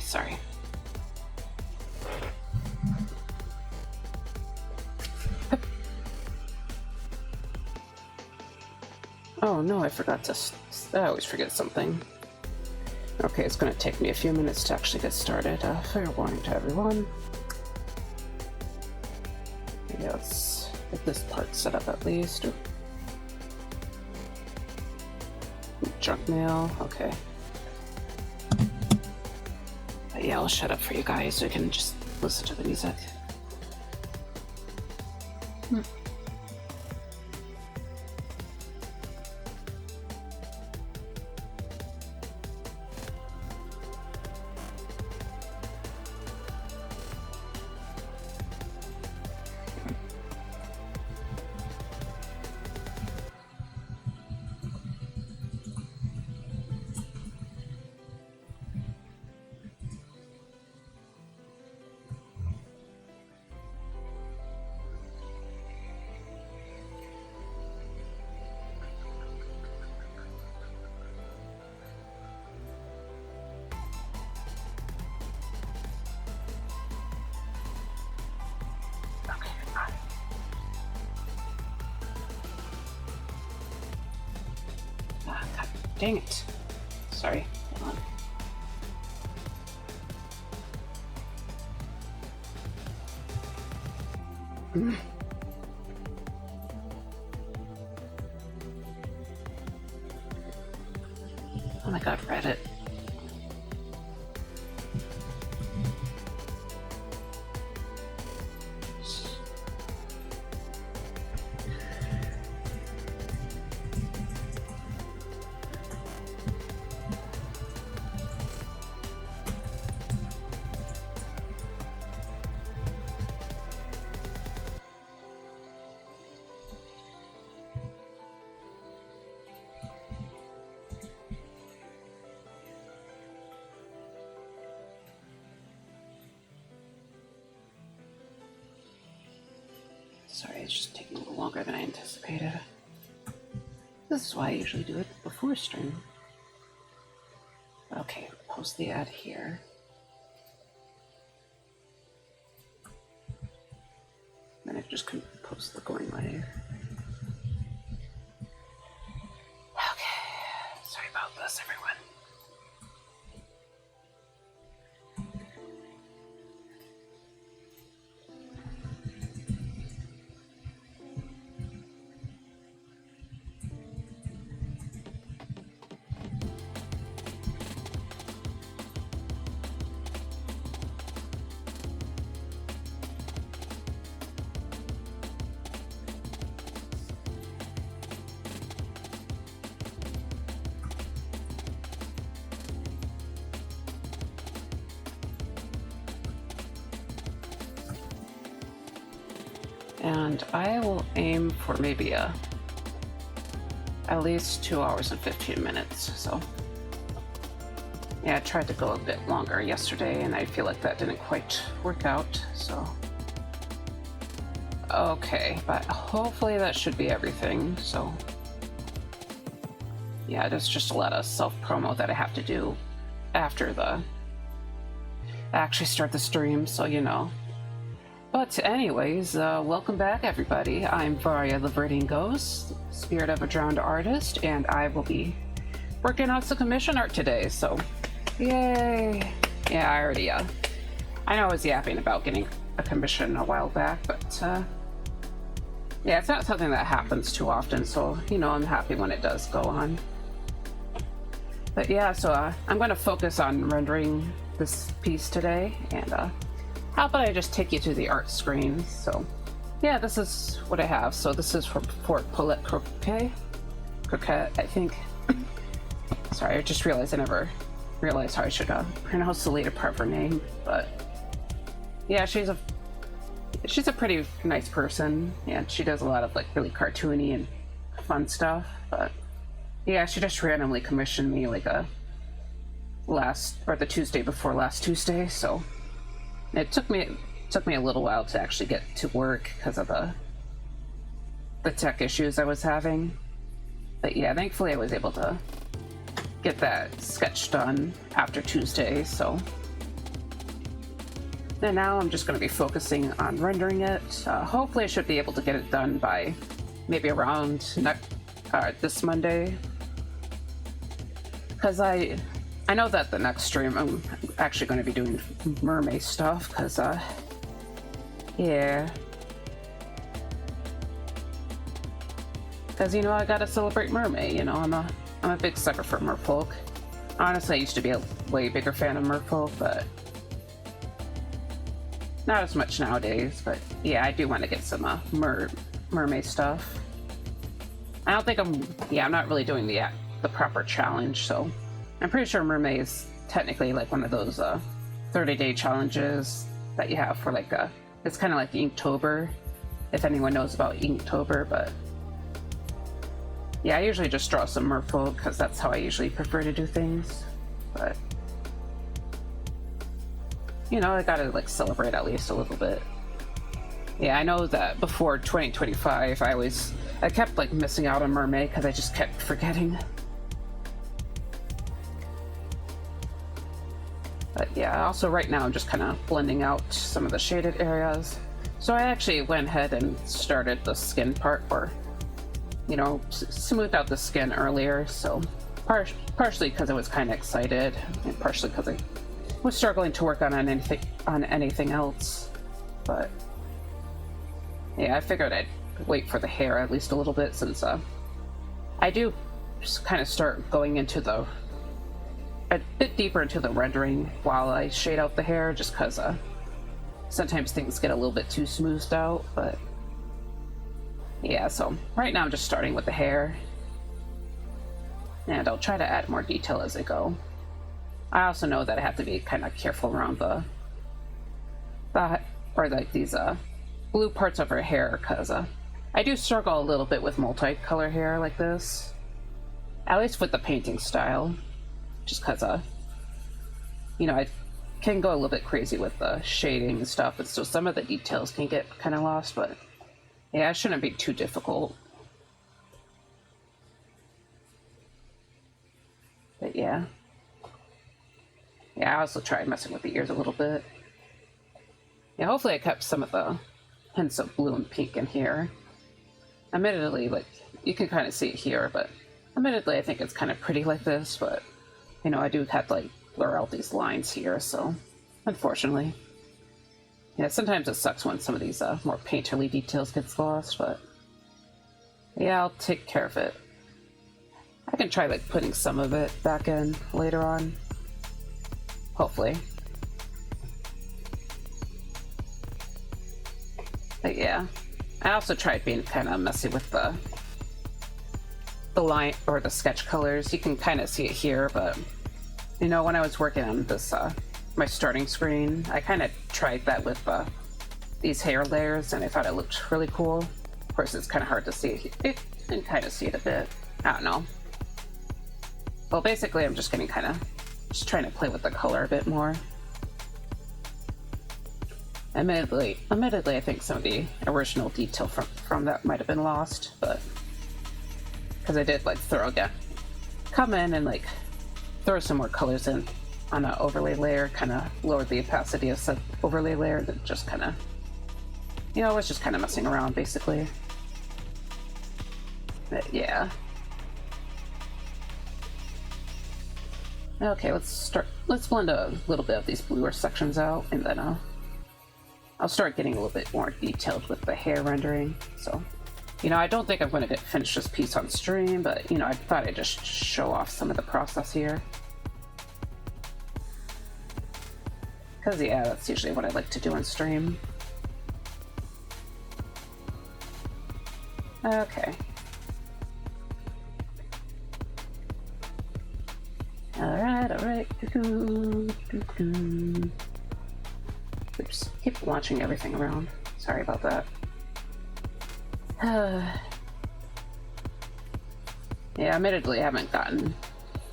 sorry. Oh no, I forgot to... I always forget something. Okay, it's going to take me a few minutes to actually get started. Fair warning to everyone. Yeah, let's get this part set up at least. Junk mail, okay. But yeah, I'll shut up for you guys so you can just listen to the music. Dang it. Sorry. Hold on. Oh my god, Reddit. Sorry, it's just taking a little longer than I anticipated. This is why I usually do it before stream. Okay, post the ad here. Then I just couldn't post the going live. Okay, sorry about this, everyone. And I will aim for maybe at least 2 hours and 15 minutes. So yeah, I tried to go a bit longer yesterday and I feel like that didn't quite work out. So okay, but hopefully that should be everything. So yeah, there's just a lot of self-promo that I have to do after I actually start the stream, so you know. But anyways, welcome back everybody. I'm Varia the ViridianGhost, spirit of a drowned artist, and I will be working on some commission art today, so yay! Yeah, I already, I know I was yapping about getting a commission a while back, but yeah, it's not something that happens too often, so, you know, I'm happy when it does go on. But yeah, so I'm going to focus on rendering this piece today, and how about I just take you to the art screen? So yeah, this is what I have. So this is for Paulette Croquet, I think. Sorry, I just realized I never realized how I should pronounce the later part of her name. But yeah, she's a pretty nice person, and she does a lot of like really cartoony and fun stuff. But yeah, she just randomly commissioned me like the Tuesday before last Tuesday, so it took me a little while to actually get to work because of the tech issues I was having. But yeah, thankfully I was able to get that sketch done after Tuesday, so And now I'm just going to be focusing on rendering it. Hopefully I should be able to get it done by maybe around this Monday. Because I know that the next stream I'm actually going to be doing mermaid stuff, because, yeah. Because, you know, I gotta celebrate mermaid, you know, I'm a big sucker for merfolk. Honestly, I used to be a way bigger fan of merfolk, but not as much nowadays. But yeah, I do want to get some mermaid stuff. I don't think I'm not really doing the proper challenge, so I'm pretty sure mermaid is technically like one of those 30-day challenges that you have for like it's kind of like Inktober, if anyone knows about Inktober. But yeah, I usually just draw some merfolk because that's how I usually prefer to do things. But you know, I gotta like celebrate at least a little bit. Yeah, I know that before 2025 I kept like missing out on mermaid because I just kept forgetting. But yeah, also right now I'm just kind of blending out some of the shaded areas. So I actually went ahead and started the skin part, or you know, smoothed out the skin earlier. So partially because I was kind of excited, and partially because I was struggling to work on anything else. But yeah, I figured I'd wait for the hair at least a little bit, since I do just kind of start going into a bit deeper into the rendering while I shade out the hair, just because sometimes things get a little bit too smoothed out. But yeah, so right now I'm just starting with the hair, and I'll try to add more detail as I go. I also know that I have to be kind of careful around these blue parts of her hair, because I do struggle a little bit with multicolor hair like this, at least with the painting style, just because you know, I can go a little bit crazy with the shading and stuff, and so some of the details can get kind of lost. But yeah, it shouldn't be too difficult. But yeah, I also tried messing with the ears a little bit. Yeah, hopefully I kept some of the hints of blue and pink in here. Admittedly, like, you can kind of see it here, but admittedly I think it's kind of pretty like this. But you know, I do have to like blur out these lines here, so unfortunately. Yeah, sometimes it sucks when some of these more painterly details gets lost, but yeah, I'll take care of it. I can try like putting some of it back in later on, hopefully. But yeah, I also tried being kind of messy with the line or the sketch colors. You can kind of see it here, but you know, when I was working on this my starting screen, I kind of tried that with these hair layers, and I thought it looked really cool. Of course, it's kind of hard to see. You can kind of see it a bit. I don't know. Well, basically, I'm just getting just trying to play with the color a bit more. Admittedly, I think some of the original detail from that might have been lost, but because I did like come in and like throw some more colors in on an overlay layer, kind of lowered the opacity of said overlay layer, that just kind of, you know, I was just kind of messing around basically. But yeah. Okay, let's blend a little bit of these bluer sections out, and then I'll start getting a little bit more detailed with the hair rendering. So, you know, I don't think I'm going to finish this piece on stream, but you know, I thought I'd just show off some of the process here. Because yeah, that's usually what I like to do on stream. Okay. Alright. Oops, keep launching everything around. Sorry about that. Yeah, admittedly, I haven't gotten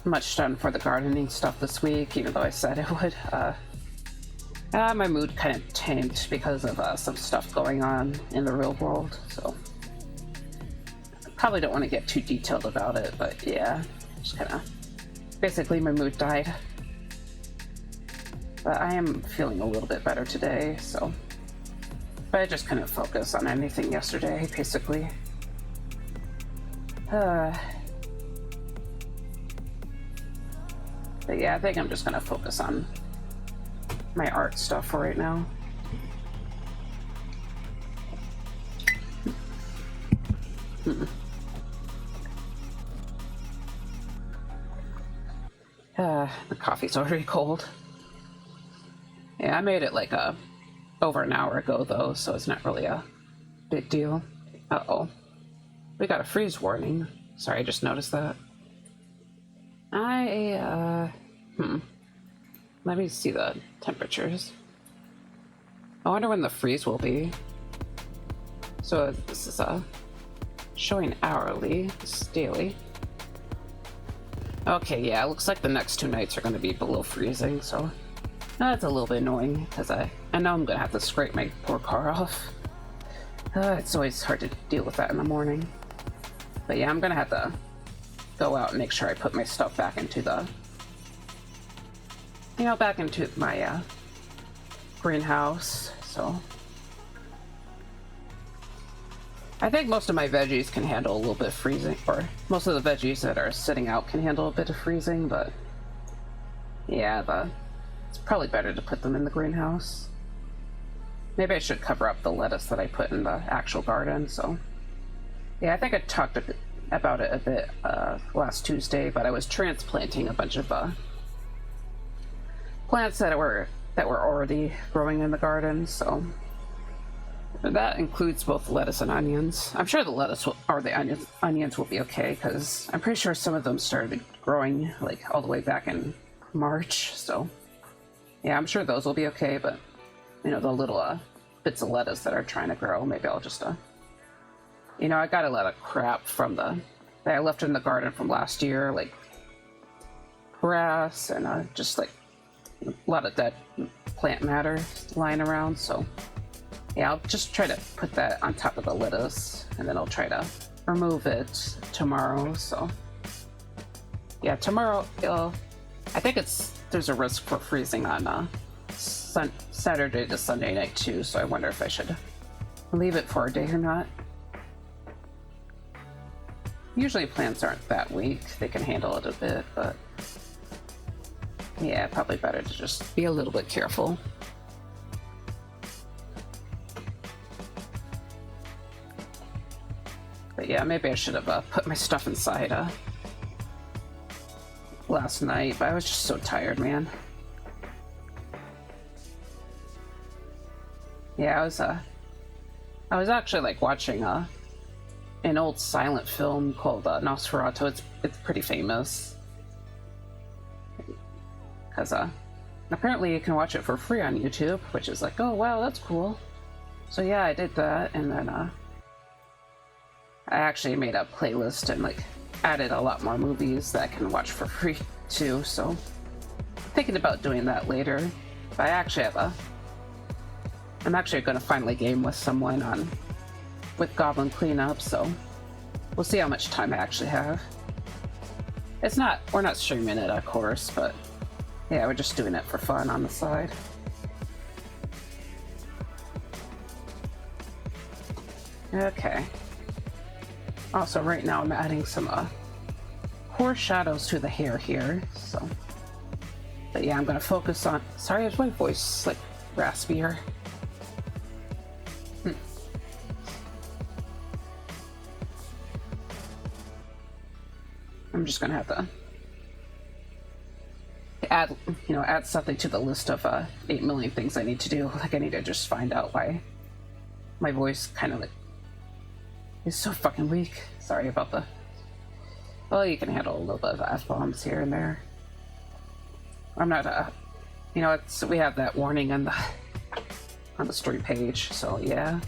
much done for the gardening stuff this week, even though I said I would. My mood kind of tanked because of some stuff going on in the real world, so I probably don't want to get too detailed about it, but yeah, just kind of basically my mood died. But I am feeling a little bit better today, so. But I just couldn't focus on anything yesterday, basically. But yeah, I think I'm just gonna focus on my art stuff for right now. The coffee's already cold. Yeah, I made it like over an hour ago though, so it's not really a big deal. Uh-oh. We got a freeze warning. Sorry, I just noticed that. Let me see the temperatures. I wonder when the freeze will be. So this is showing hourly. This is daily. Okay, yeah, it looks like the next 2 nights are going to be below freezing, so that's a little bit annoying, because I know I'm going to have to scrape my poor car off. It's always hard to deal with that in the morning. But yeah, I'm going to have to go out and make sure I put my stuff back into the, back into my greenhouse, so. I think most of my veggies can handle a little bit of freezing, or most of the veggies that are sitting out can handle a bit of freezing, but yeah, it's probably better to put them in the greenhouse. Maybe I should cover up the lettuce that I put in the actual garden, so. Yeah, I think I talked about it a bit last Tuesday, but I was transplanting a bunch of plants that were already growing in the garden, so. That includes both lettuce and onions. I'm sure the lettuce or the onions will be okay, because I'm pretty sure some of them started growing like all the way back in March. So yeah, I'm sure those will be okay. But the little bits of lettuce that are trying to grow, maybe I'll just I got a lot of crap from that I left in the garden from last year, like grass and just like a lot of dead plant matter lying around. So. Yeah, I'll just try to put that on top of the lettuce, and then I'll try to remove it tomorrow, so. Yeah, tomorrow, I think there's a risk for freezing on Saturday to Sunday night too, so I wonder if I should leave it for a day or not. Usually plants aren't that weak, they can handle it a bit, but yeah, probably better to just be a little bit careful. But yeah, maybe I should have put my stuff inside last night, but I was just so tired, man. Yeah, I was actually like watching an old silent film called Nosferatu. It's pretty famous. Because apparently you can watch it for free on YouTube, which is like, oh wow, that's cool. So yeah, I did that, and then I actually made a playlist and like added a lot more movies that I can watch for free too, so I'm thinking about doing that later. But I actually I'm actually going to finally game with someone with Goblin Cleanup, so we'll see how much time I actually have. We're not streaming it, of course, but yeah, we're just doing it for fun on the side. Okay. Also, right now I'm adding some horse shadows to the hair here, so. But yeah, I'm gonna focus on. Sorry, is my voice like raspier? I'm just gonna have to add something to the list of 8 million things I need to do. Like I need to just find out why my voice kind of like. It's so fucking weak. Sorry about the. Well, you can handle a little bit of F-bombs here and there. I'm not, we have that warning on the stream page, so yeah.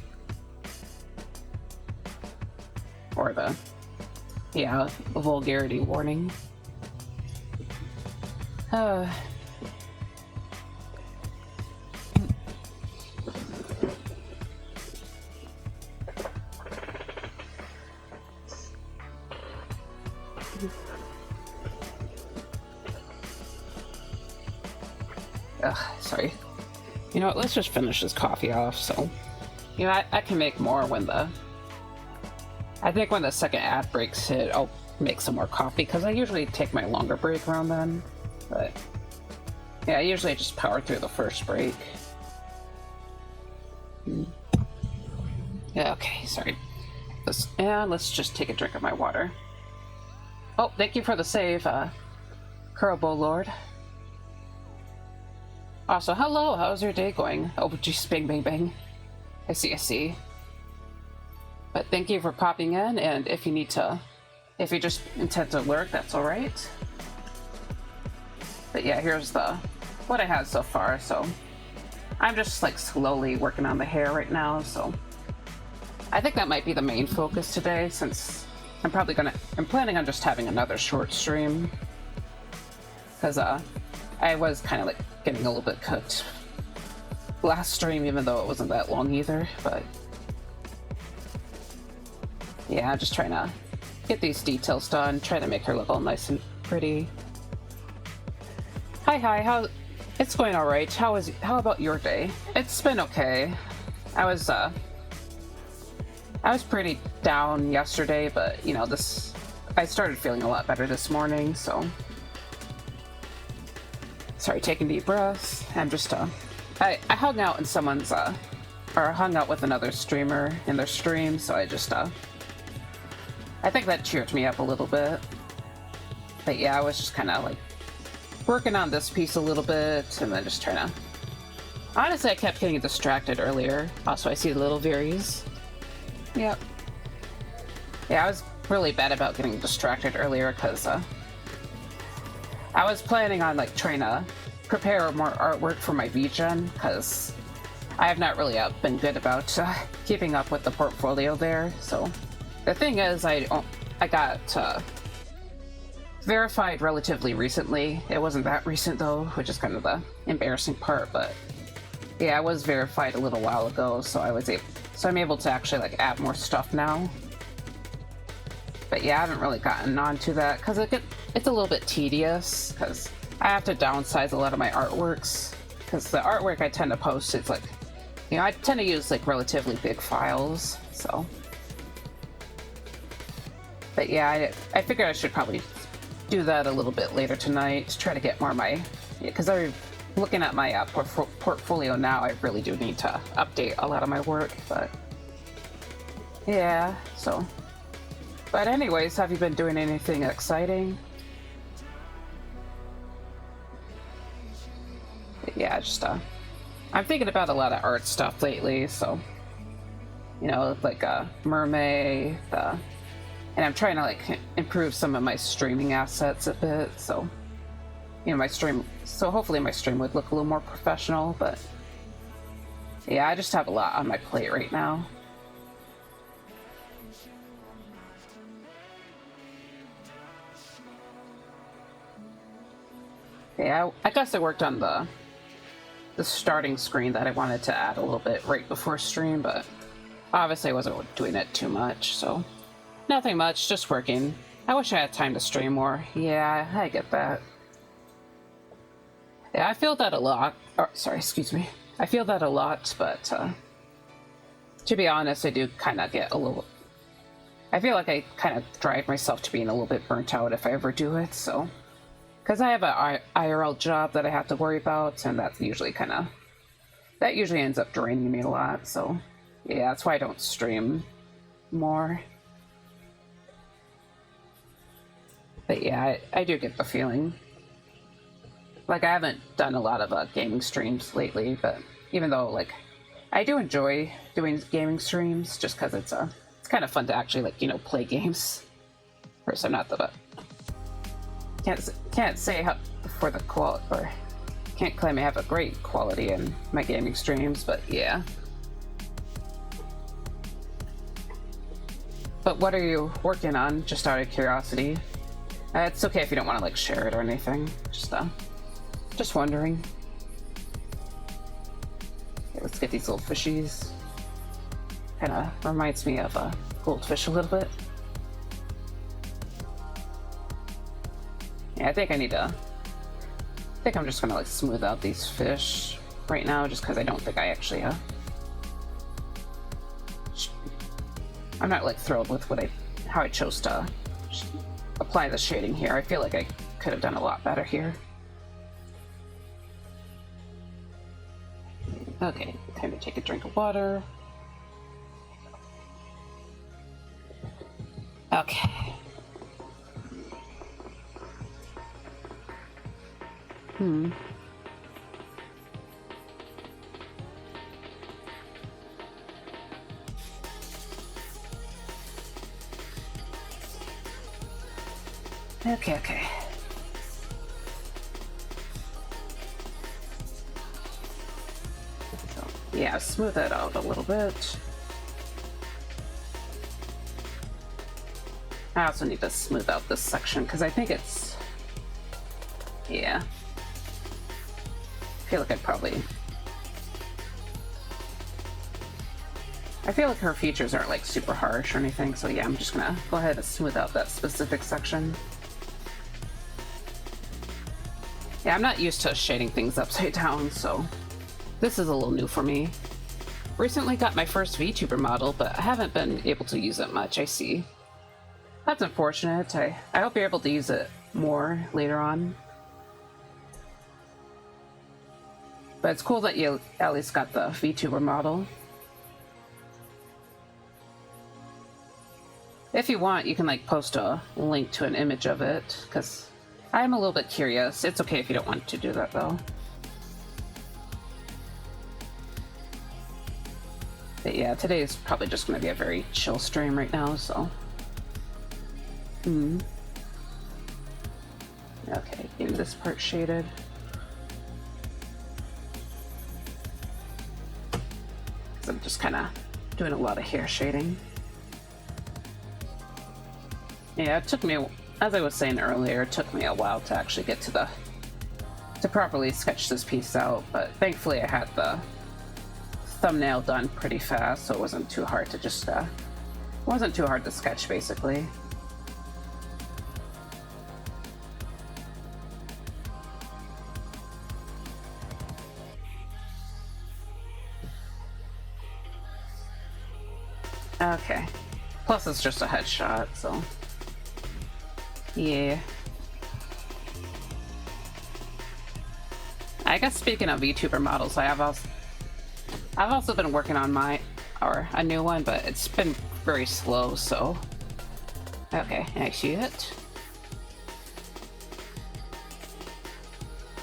Or the vulgarity warning. Sorry. You know what, let's just finish this coffee off, so... You know, I can make more when the... I think when the second ad breaks hit, I'll make some more coffee, because I usually take my longer break around then. But... yeah, I usually just power through the first break. Yeah, okay, sorry. Let's just take a drink of my water. Oh, thank you for the save, Kurbo Lord. Also, hello, how's your day going? Oh, geez, bang, bang, bang. I see. But thank you for popping in, and if you just intend to lurk, that's alright. But yeah, here's what I have so far, so... I'm just, like, slowly working on the hair right now, so... I think that might be the main focus today, since I'm planning on just having another short stream. Because, I was kind of, like, getting a little bit cooked last stream, even though it wasn't that long either, but... yeah, I'm just trying to get these details done, try to make her look all nice and pretty. Hi, it's going alright. How about your day? It's been okay. I was pretty down yesterday, but, you know, I started feeling a lot better this morning, so... Sorry, taking deep breaths. I'm just, I hung out in someone's, or hung out with another streamer in their stream, so I just, I think that cheered me up a little bit. But yeah, I was just kind of, like, working on this piece a little bit, and then just trying to... Honestly, I kept getting distracted earlier. Also, I see the little Viries. Yep. Yeah, I was really bad about getting distracted earlier, because, I was planning on, like, trying to prepare more artwork for my VGen, because I have not really been good about keeping up with the portfolio there, so... The thing is, I got verified relatively recently. It wasn't that recent, though, which is kind of the embarrassing part, but... Yeah, I was verified a little while ago, so I'm able to actually, like, add more stuff now. But yeah, I haven't really gotten onto that, because it's a little bit tedious, because I have to downsize a lot of my artworks, because the artwork I tend to post, it's like, you know, I tend to use, like, relatively big files, so... But yeah, I figured I should probably do that a little bit later tonight, to try to get more of my... Because I'm looking at my portfolio now, I really do need to update a lot of my work, but... Yeah, so... But anyways, have you been doing anything exciting? Yeah, just, I'm thinking about a lot of art stuff lately, so... You know, like, Mermaid, and I'm trying to, like, improve some of my streaming assets a bit, so... You know, so hopefully my stream would look a little more professional, but... Yeah, I just have a lot on my plate right now. Yeah, I guess I worked on the starting screen that I wanted to add a little bit right before stream, but obviously I wasn't doing it too much, so nothing much, just working. I wish I had time to stream more. Yeah, I get that. Yeah, I feel that a lot. Oh, sorry, excuse me. I feel that a lot, but to be honest, I do kind of get a little... I feel like I kind of drive myself to being a little bit burnt out if I ever do it, so... Because I have a IRL job that I have to worry about, and that's usually that usually ends up draining me a lot, so... Yeah, that's why I don't stream more. But yeah, I do get the feeling. Like, I haven't done a lot of gaming streams lately, but even though, like, I do enjoy doing gaming streams, just because it's kind of fun to actually, like, you know, play games. Of course, I'm not the... Can't say how for the quality, or can't claim I have a great quality in my gaming streams, but yeah. But what are you working on, just out of curiosity? It's okay if you don't want to, like, share it or anything. Just wondering. Okay, let's get these little fishies. Kind of reminds me of a goldfish a little bit. Yeah, I think I need to think I'm just gonna like smooth out these fish right now, just because I don't think I actually I'm not like thrilled with how I chose to apply the shading here. I feel like I could have done a lot better here. Okay, time to take a drink of water. Okay. Okay. So, yeah, smooth that out a little bit. I also need to smooth out this section because I think it's... Yeah. I feel like I feel like her features aren't like super harsh or anything, so yeah, I'm just gonna go ahead and smooth out that specific section. Yeah, I'm not used to shading things upside down, so this is a little new for me. Recently got my first VTuber model, but I haven't been able to use it much, I see. That's unfortunate. I hope you're able to use it more later on. But it's cool that you at least got the VTuber model. If you want, you can like post a link to an image of it, because I'm a little bit curious. It's okay if you don't want to do that though. But yeah, today is probably just going to be a very chill stream right now, so... Okay, getting this part shaded. So I'm just kind of doing a lot of hair shading. Yeah, it took me, as I was saying earlier, it took me a while to actually get to properly sketch this piece out, but thankfully I had the thumbnail done pretty fast, so it wasn't too hard to just, wasn't too hard to sketch, basically. Okay. Plus it's just a headshot, so... Yeah. I guess speaking of VTuber models, I've also been working on a new one, but it's been very slow, so... Okay, I see it.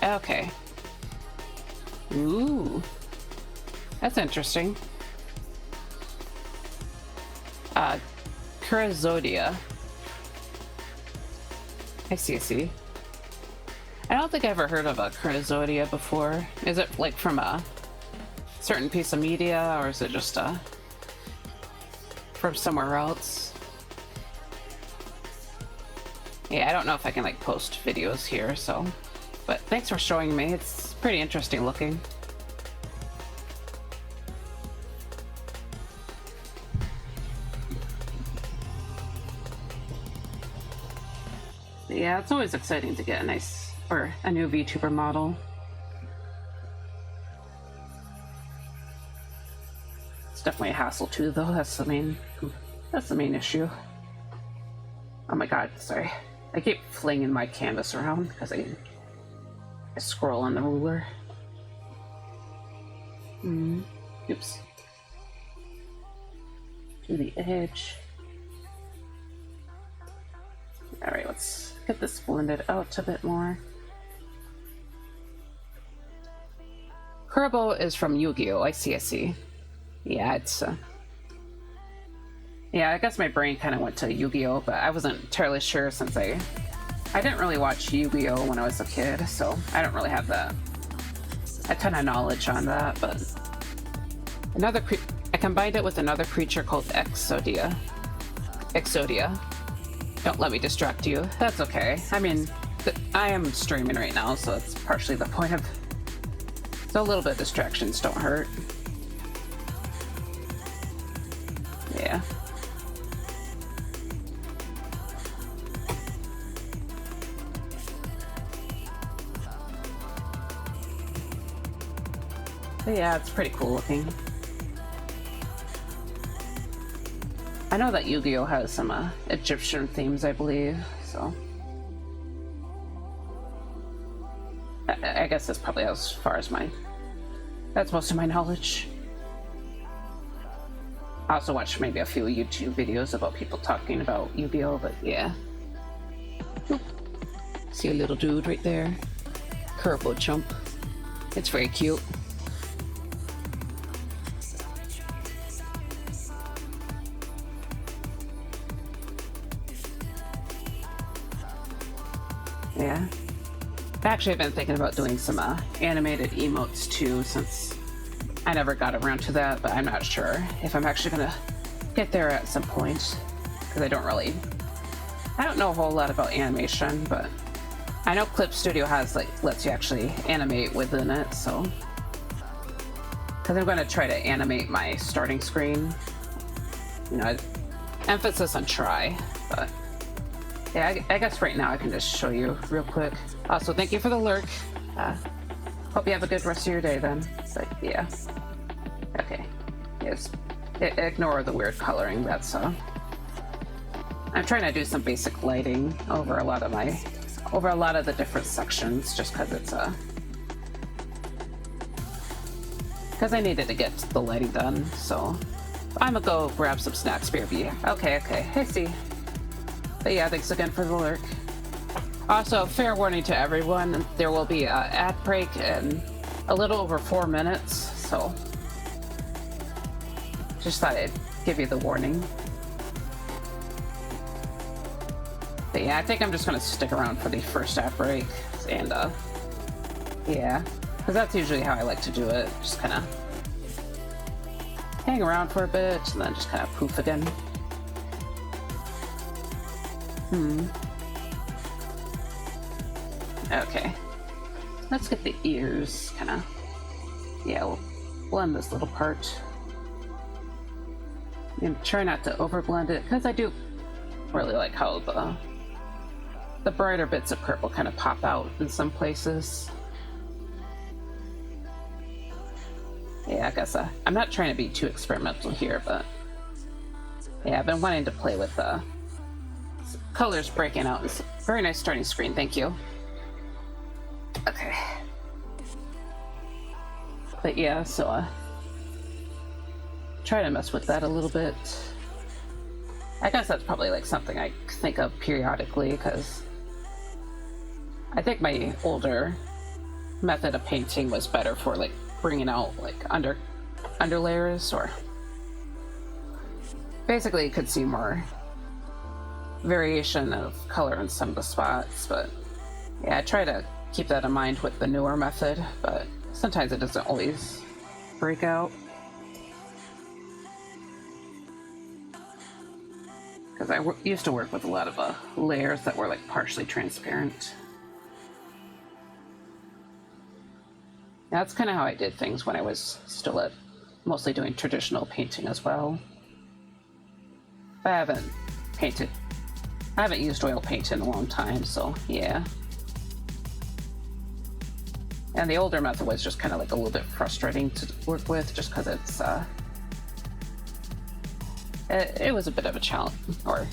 Okay. Ooh. That's interesting. Chrysodia. I see. I don't think I ever heard of a Chrysodia before. Is it like from a certain piece of media, or is it just from somewhere else? Yeah, I don't know if I can like post videos here, so... But thanks for showing me. It's pretty interesting looking. Yeah, it's always exciting to get a new VTuber model. It's definitely a hassle too, though. That's the main issue. Oh my god, sorry. I keep flinging my canvas around because I scroll on the ruler. Oops. To the edge. Alright, let's get this blended out a bit more. Kurbo is from Yu-Gi-Oh! I see. Yeah, it's... Yeah, I guess my brain kind of went to Yu-Gi-Oh! But I wasn't entirely sure since I didn't really watch Yu-Gi-Oh! When I was a kid, so I don't really have a ton of knowledge on that, but... I combined it with another creature called Exodia. Don't let me distract you. That's okay. I mean, I am streaming right now, so it's partially the point of... So a little bit of distractions don't hurt. Yeah. But yeah, it's pretty cool looking. I know that Yu-Gi-Oh has some Egyptian themes, I believe, so I guess that's probably as far as that's most of my knowledge. I also watched maybe a few YouTube videos about people talking about Yu-Gi-Oh, but yeah. Oop. See a little dude right there? Curvo chump. It's very cute. Yeah. Actually, I've been thinking about doing some animated emotes too, since I never got around to that, but I'm not sure if I'm actually gonna get there at some point, because I don't know a whole lot about animation, but I know Clip Studio has, lets you actually animate within it, so. Because I'm gonna try to animate my starting screen. You know, emphasis on try, but. Yeah, I guess right now I can just show you real quick. Also, thank you for the lurk. Hope you have a good rest of your day then. But yeah. Okay. Yes. Ignore the weird coloring. That's I'm trying to do some basic lighting over a lot of the different sections, just because it's because I needed to get the lighting done. So I'm gonna go grab some snacks, BRB. Okay. Hey, see. But yeah, thanks again for the lurk. Also, fair warning to everyone, there will be an ad break in a little over 4 minutes, so just thought I'd give you the warning. But yeah, I think I'm just gonna stick around for the first ad break, and yeah, because that's usually how I like to do it, just kind of hang around for a bit, and then just kind of poof again. Okay. Let's get the ears kind of. Yeah, we'll blend this little part. And try not to overblend it, because I do really like how the brighter bits of purple kind of pop out in some places. Yeah, I guess I'm not trying to be too experimental here, but yeah, I've been wanting to play with colors breaking out. It's a very nice starting screen, thank you. Okay. But yeah, so try to mess with that a little bit. I guess that's probably like something I think of periodically, because I think my older method of painting was better for like bringing out like underlayers, or basically you could see more variation of color in some of the spots. But yeah, I try to keep that in mind with the newer method, but sometimes it doesn't always break out, because I used to work with a lot of layers that were like partially transparent. That's kind of how I did things when I was still mostly doing traditional painting as well. I haven't used oil paint in a long time, so yeah. And the older method was just kind of like a little bit frustrating to work with, just because it's it was a bit of a challenge. Or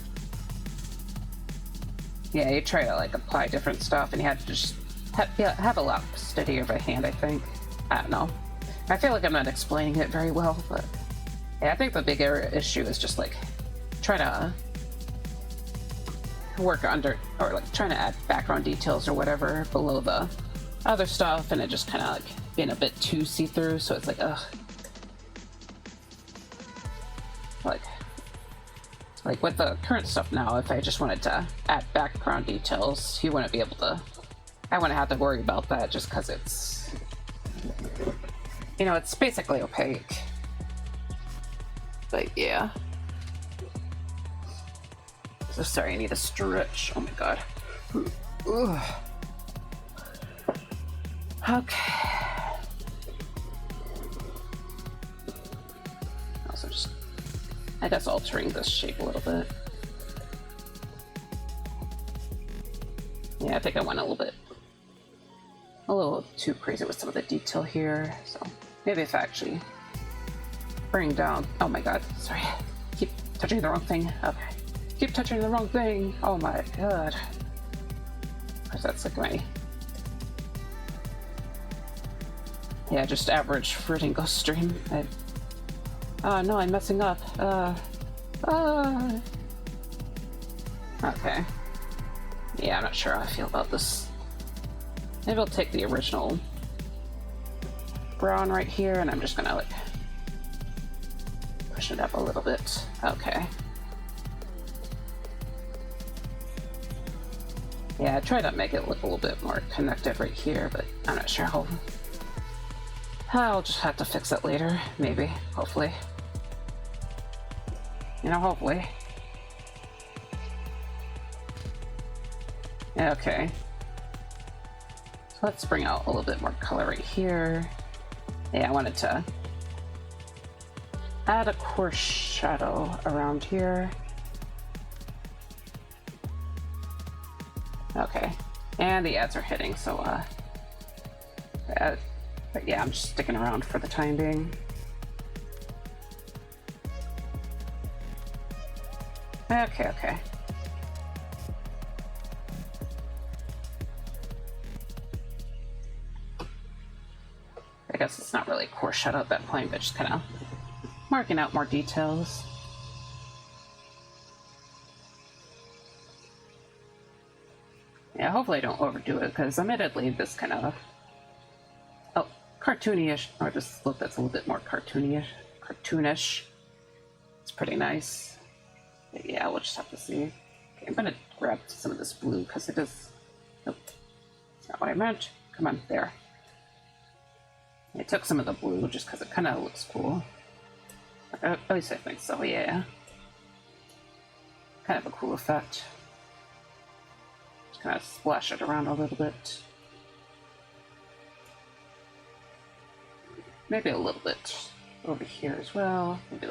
yeah, you try to like apply different stuff, and you had to just have a lot steadier of a hand, I think. I don't know. I feel like I'm not explaining it very well, but yeah, I think the bigger issue is just like trying to work under, or like trying to add background details or whatever below the other stuff, and it just kind of like being a bit too see-through, so it's like, ugh. Like with the current stuff now, if I just wanted to add background details, you wouldn't be able to, I wouldn't have to worry about that, just because it's, you know, it's basically opaque. But yeah. So sorry, I need a stretch. Oh my god. Ugh. Okay. Also just, I guess, altering this shape a little bit. Yeah, I think I went a little too crazy with some of the detail here, so Maybe if I actually bring down... Oh my god, sorry. Keep touching the wrong thing. Okay. Keep touching the wrong thing. Oh my god. Of course, that's like my... Yeah, just average ViridianGhost stream. Oh no, I'm messing up. Okay. Yeah, I'm not sure how I feel about this. Maybe I'll take the original brown right here, and I'm just gonna like push it up a little bit. Okay. Yeah, I tried to make it look a little bit more connected right here, but I'm not sure how. I'll just have to fix it later, maybe, hopefully. You know, hopefully. Okay. So let's bring out a little bit more color right here. Yeah, I wanted to add a coarse shadow around here. Okay. And the ads are hitting, so but yeah, I'm just sticking around for the time being. Okay. I guess it's not really coarse shadow at that point, but just kind of marking out more details. Yeah, hopefully I don't overdo it, because admittedly this kind of cartoony-ish, or this look that's a little bit more cartoonish. It's pretty nice. But yeah, we'll just have to see. Okay, I'm gonna grab some of this blue because it is. Nope, that's not what I meant. Come on, there. I took some of the blue just because it kind of looks cool. At least I think so. Yeah, kind of a cool effect. Just kind of splash it around a little bit. Maybe a little bit over here as well. Maybe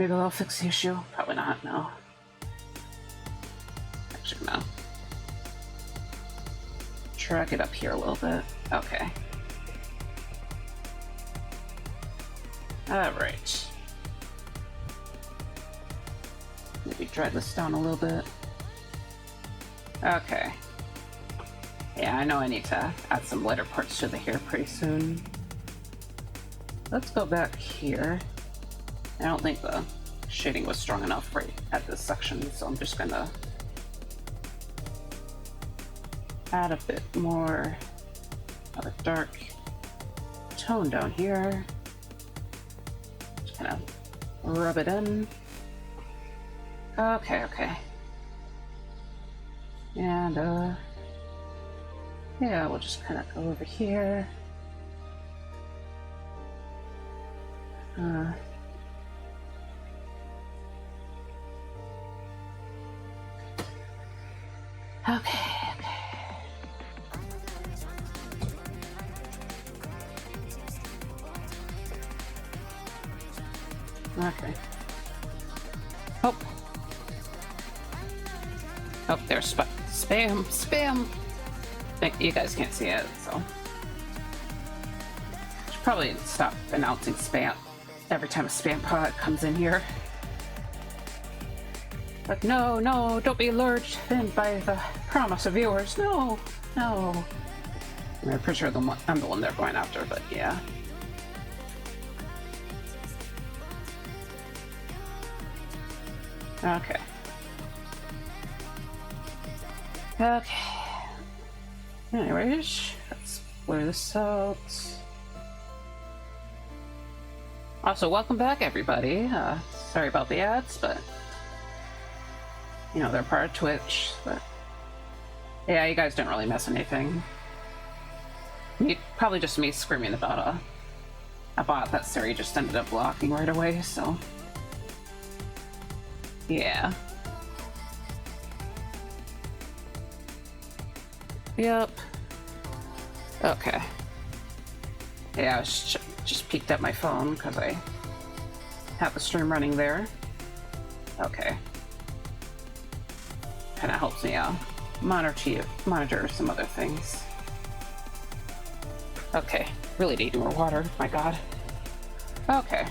they'll fix the issue. Probably not, no. Actually, no. Drag it up here a little bit. Okay. Alright. Maybe drag this down a little bit. Okay. Yeah, I know I need to add some lighter parts to the hair pretty soon. Let's go back here. I don't think the shading was strong enough right at this section, so I'm just gonna add a bit more of a dark tone down here. Just kind of rub it in. Okay. And yeah, we'll just kind of go over here. Okay. Oh, there's spam. You guys can't see it, so should probably stop announcing spam every time a spam pod comes in here. But no, don't be lured in by the promise of viewers. No. I'm pretty sure I'm the one they're going after, but yeah. Okay. Anyways, let's blur this out. Also, welcome back, everybody. Sorry about the ads, but you know, they're part of Twitch, but yeah, you guys don't really miss anything. Probably just me screaming about a bot that Siri just ended up blocking right away, so yeah. Yep. Okay. Yeah, I was just peeked at my phone because I have the stream running there. Okay. Kind of helps me monitor some other things. Okay, really need more water, my god. Okay.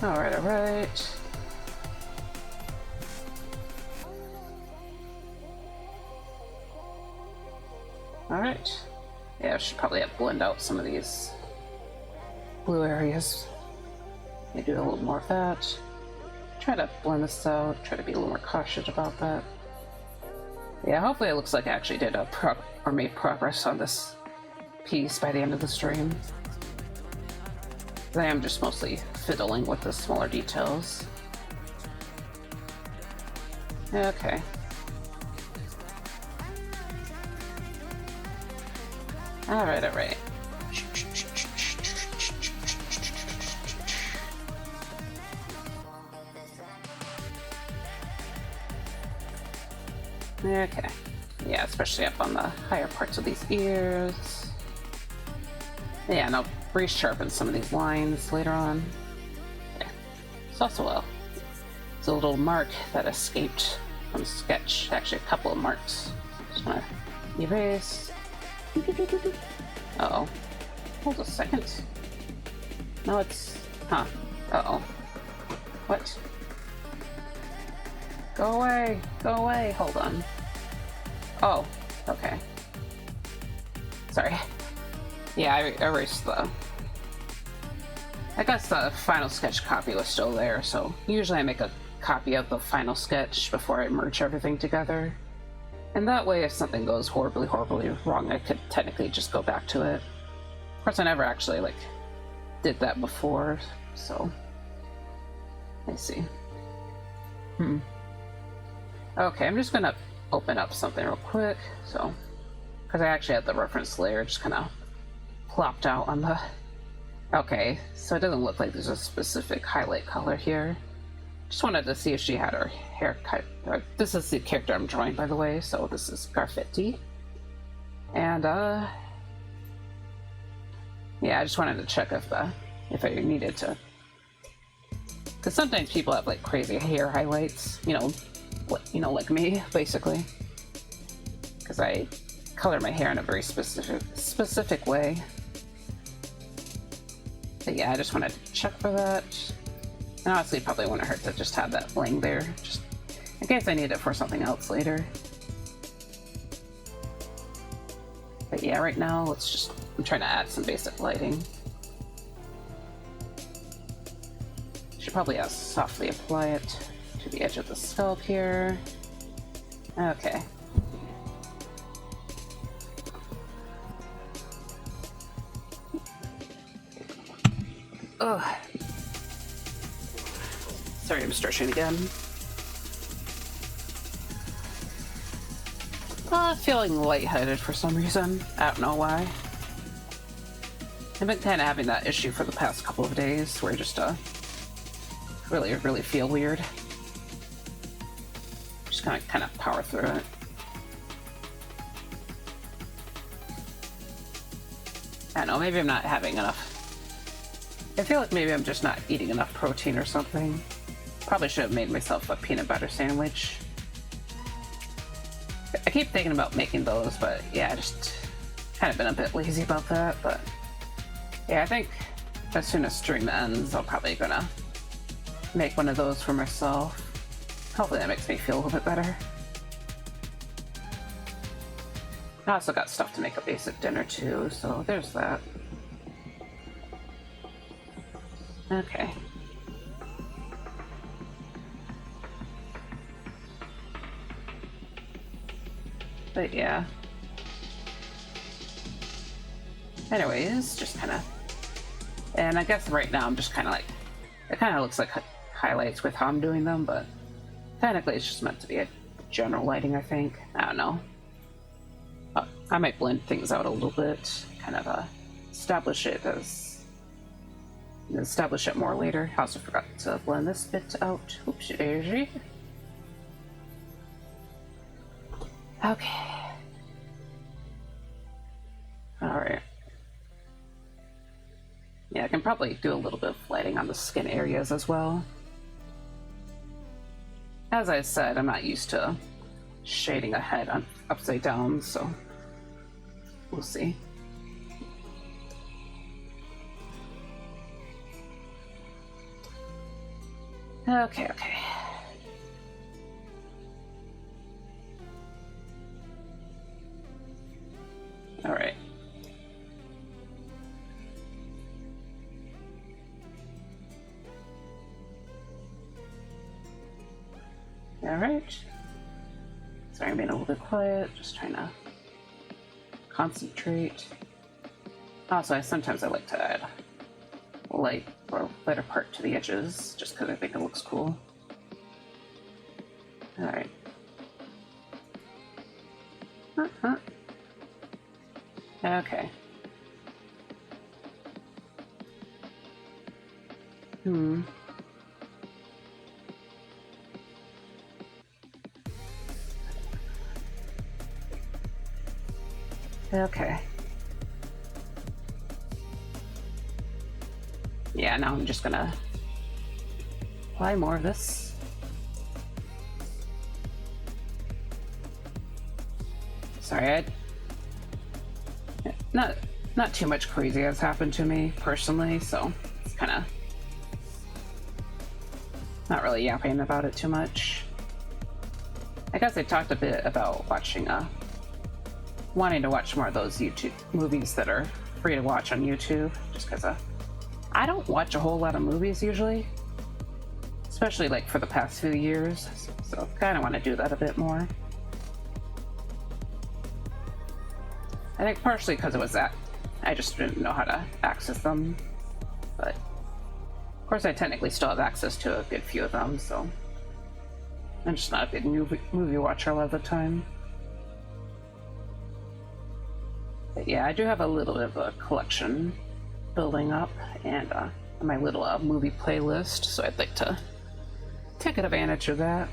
Alright, alright. Alright. Yeah, I should probably have blend out some of these blue areas. Maybe do a little more of that. Try to blend this out, try to be a little more cautious about that. Yeah, hopefully it looks like I actually did made progress on this piece by the end of the stream. I am just mostly fiddling with the smaller details. Okay. Alright, alright. Okay. Yeah, especially up on the higher parts of these ears. Yeah, and I'll resharpen some of these lines later on. Yeah. It's also it's a little mark that escaped from the sketch. Actually, a couple of marks. Just wanna erase. Uh-oh. Hold a second. No, it's... Huh. Uh-oh. What? Go away! Go away! Hold on. Oh. Okay. Sorry. Yeah, I erased the... I guess the final sketch copy was still there, so usually I make a copy of the final sketch before I merge everything together. And that way, if something goes horribly, horribly wrong, I could technically just go back to it. Of course, I never actually, like, did that before, so... Let's see. Okay, I'm just gonna open up something real quick, so... Because I actually had the reference layer just kind of plopped out on the... Okay, so it doesn't look like there's a specific highlight color here. Just wanted to see if she had her hair cut. This is the character I'm drawing, by the way, so this is Garfetti. And, yeah, I just wanted to check if I needed to... Because sometimes people have, like, crazy hair highlights, you know, like me, basically. Because I color my hair in a very specific way. But yeah, I just wanted to check for that. And honestly, probably wouldn't hurt to just have that laying there, just in case I need it for something else later. But yeah, right now, I'm trying to add some basic lighting. Should probably softly apply it to the edge of the scalp here. Okay. Ugh. Sorry, I'm stretching again. Feeling lightheaded for some reason. I don't know why. I've been kind of having that issue for the past couple of days where I just, really feel weird. Just kind of power through it. I don't know, maybe I'm not having enough. I feel like maybe I'm just not eating enough protein or something. Probably should have made myself a peanut butter sandwich. I keep thinking about making those, but yeah, I just kind of been a bit lazy about that. But yeah, I think as soon as stream ends, I'm probably gonna make one of those for myself. Hopefully that makes me feel a little bit better. I also got stuff to make a basic dinner too, so there's that. Okay. But yeah. Anyways, just kind of... And I guess right now I'm just kind of like... It kind of looks like highlights with how I'm doing them, but technically it's just meant to be a general lighting, I think. I don't know. I might blend things out a little bit, kind of establish it more later. I also forgot to blend this bit out. Oopsie daisy. Okay. Alright. Yeah, I can probably do a little bit of lighting on the skin areas as well. as I said, I'm not used to shading a head upside down, so we'll see. Okay. All right. All right. Sorry, I'm being a little bit quiet. Just trying to concentrate. Also, sometimes I like to add light or lighter part to the edges, just because I think it looks cool. All right. Okay. Okay. Yeah, now I'm just gonna apply more of this. Sorry, not too much crazy has happened to me personally, so it's kind of not really yapping about it too much. I guess I talked a bit about wanting to watch more of those YouTube movies that are free to watch on YouTube, just because I don't watch a whole lot of movies usually, especially like for the past few years, so kind of want to do that a bit more. I think partially because it was that I just didn't know how to access them, but of course I technically still have access to a good few of them, so I'm just not a big movie watcher a lot of the time. But yeah, I do have a little bit of a collection building up, and my little movie playlist, so I'd like to take advantage of that.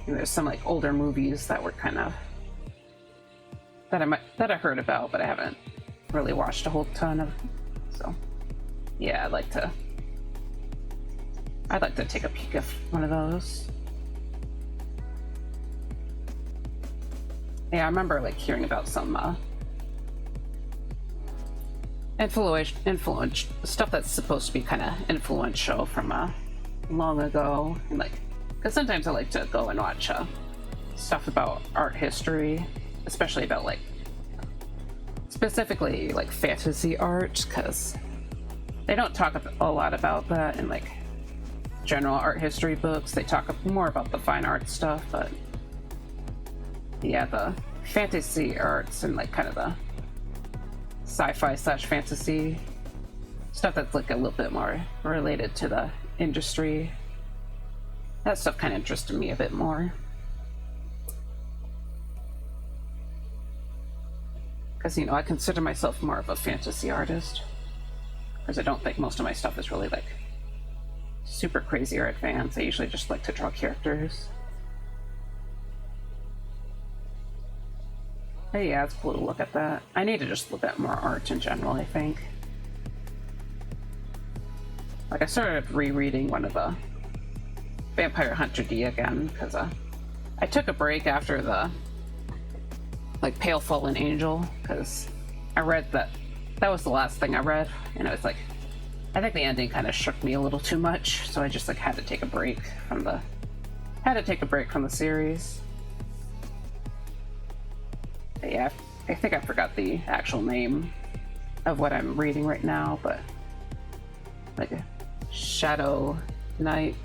And there's some like older movies that were kind of that I heard about, but I haven't really watched a whole ton of. So yeah, I'd like to take a peek at one of those. Yeah, I remember like hearing about some influence stuff that's supposed to be kind of influential from long ago, and like, because sometimes I like to go and watch stuff about art history, especially about like specifically like fantasy art, because they don't talk a lot about that in like general art history books. They talk more about the fine art stuff, but yeah, the fantasy arts and like kind of the sci-fi / fantasy stuff that's like a little bit more related to the industry, that stuff kind of interested me a bit more, because I consider myself more of a fantasy artist, because I don't think most of my stuff is really like super crazy or advanced. I usually just like to draw characters. But yeah, it's cool to look at that. I need to just look at more art in general, I think. Like, I started rereading one of the Vampire Hunter D again, because I took a break after the like Pale Fallen Angel, because I read that was the last thing I read, and it was like, I think the ending kind of shook me a little too much, so I just like had to take a break from the series. But yeah, I think I forgot the actual name of what I'm reading right now, but like a Shadow Knight.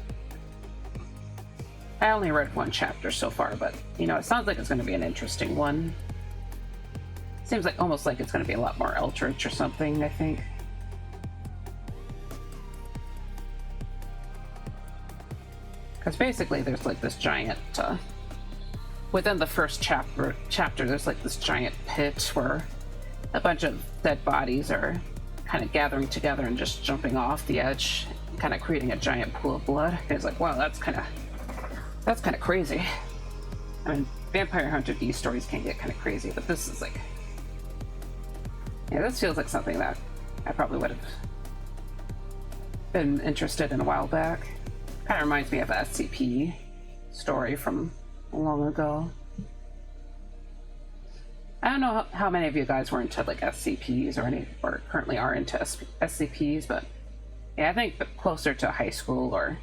I only read one chapter so far, but it sounds like it's going to be an interesting one. Seems like almost like it's going to be a lot more Eldritch or something, I think. Because basically there's like this giant within the first chapter there's like this giant pit where a bunch of dead bodies are kind of gathering together and just jumping off the edge, kind of creating a giant pool of blood. And it's like, wow, that's kind of crazy. I mean, Vampire Hunter D stories can get kind of crazy, but this is like, yeah, this feels like something that I probably would have been interested in a while back. Kind of reminds me of an SCP story from long ago. I don't know how many of you guys were into like SCPs or currently are into SCPs, but yeah, I think closer to high school or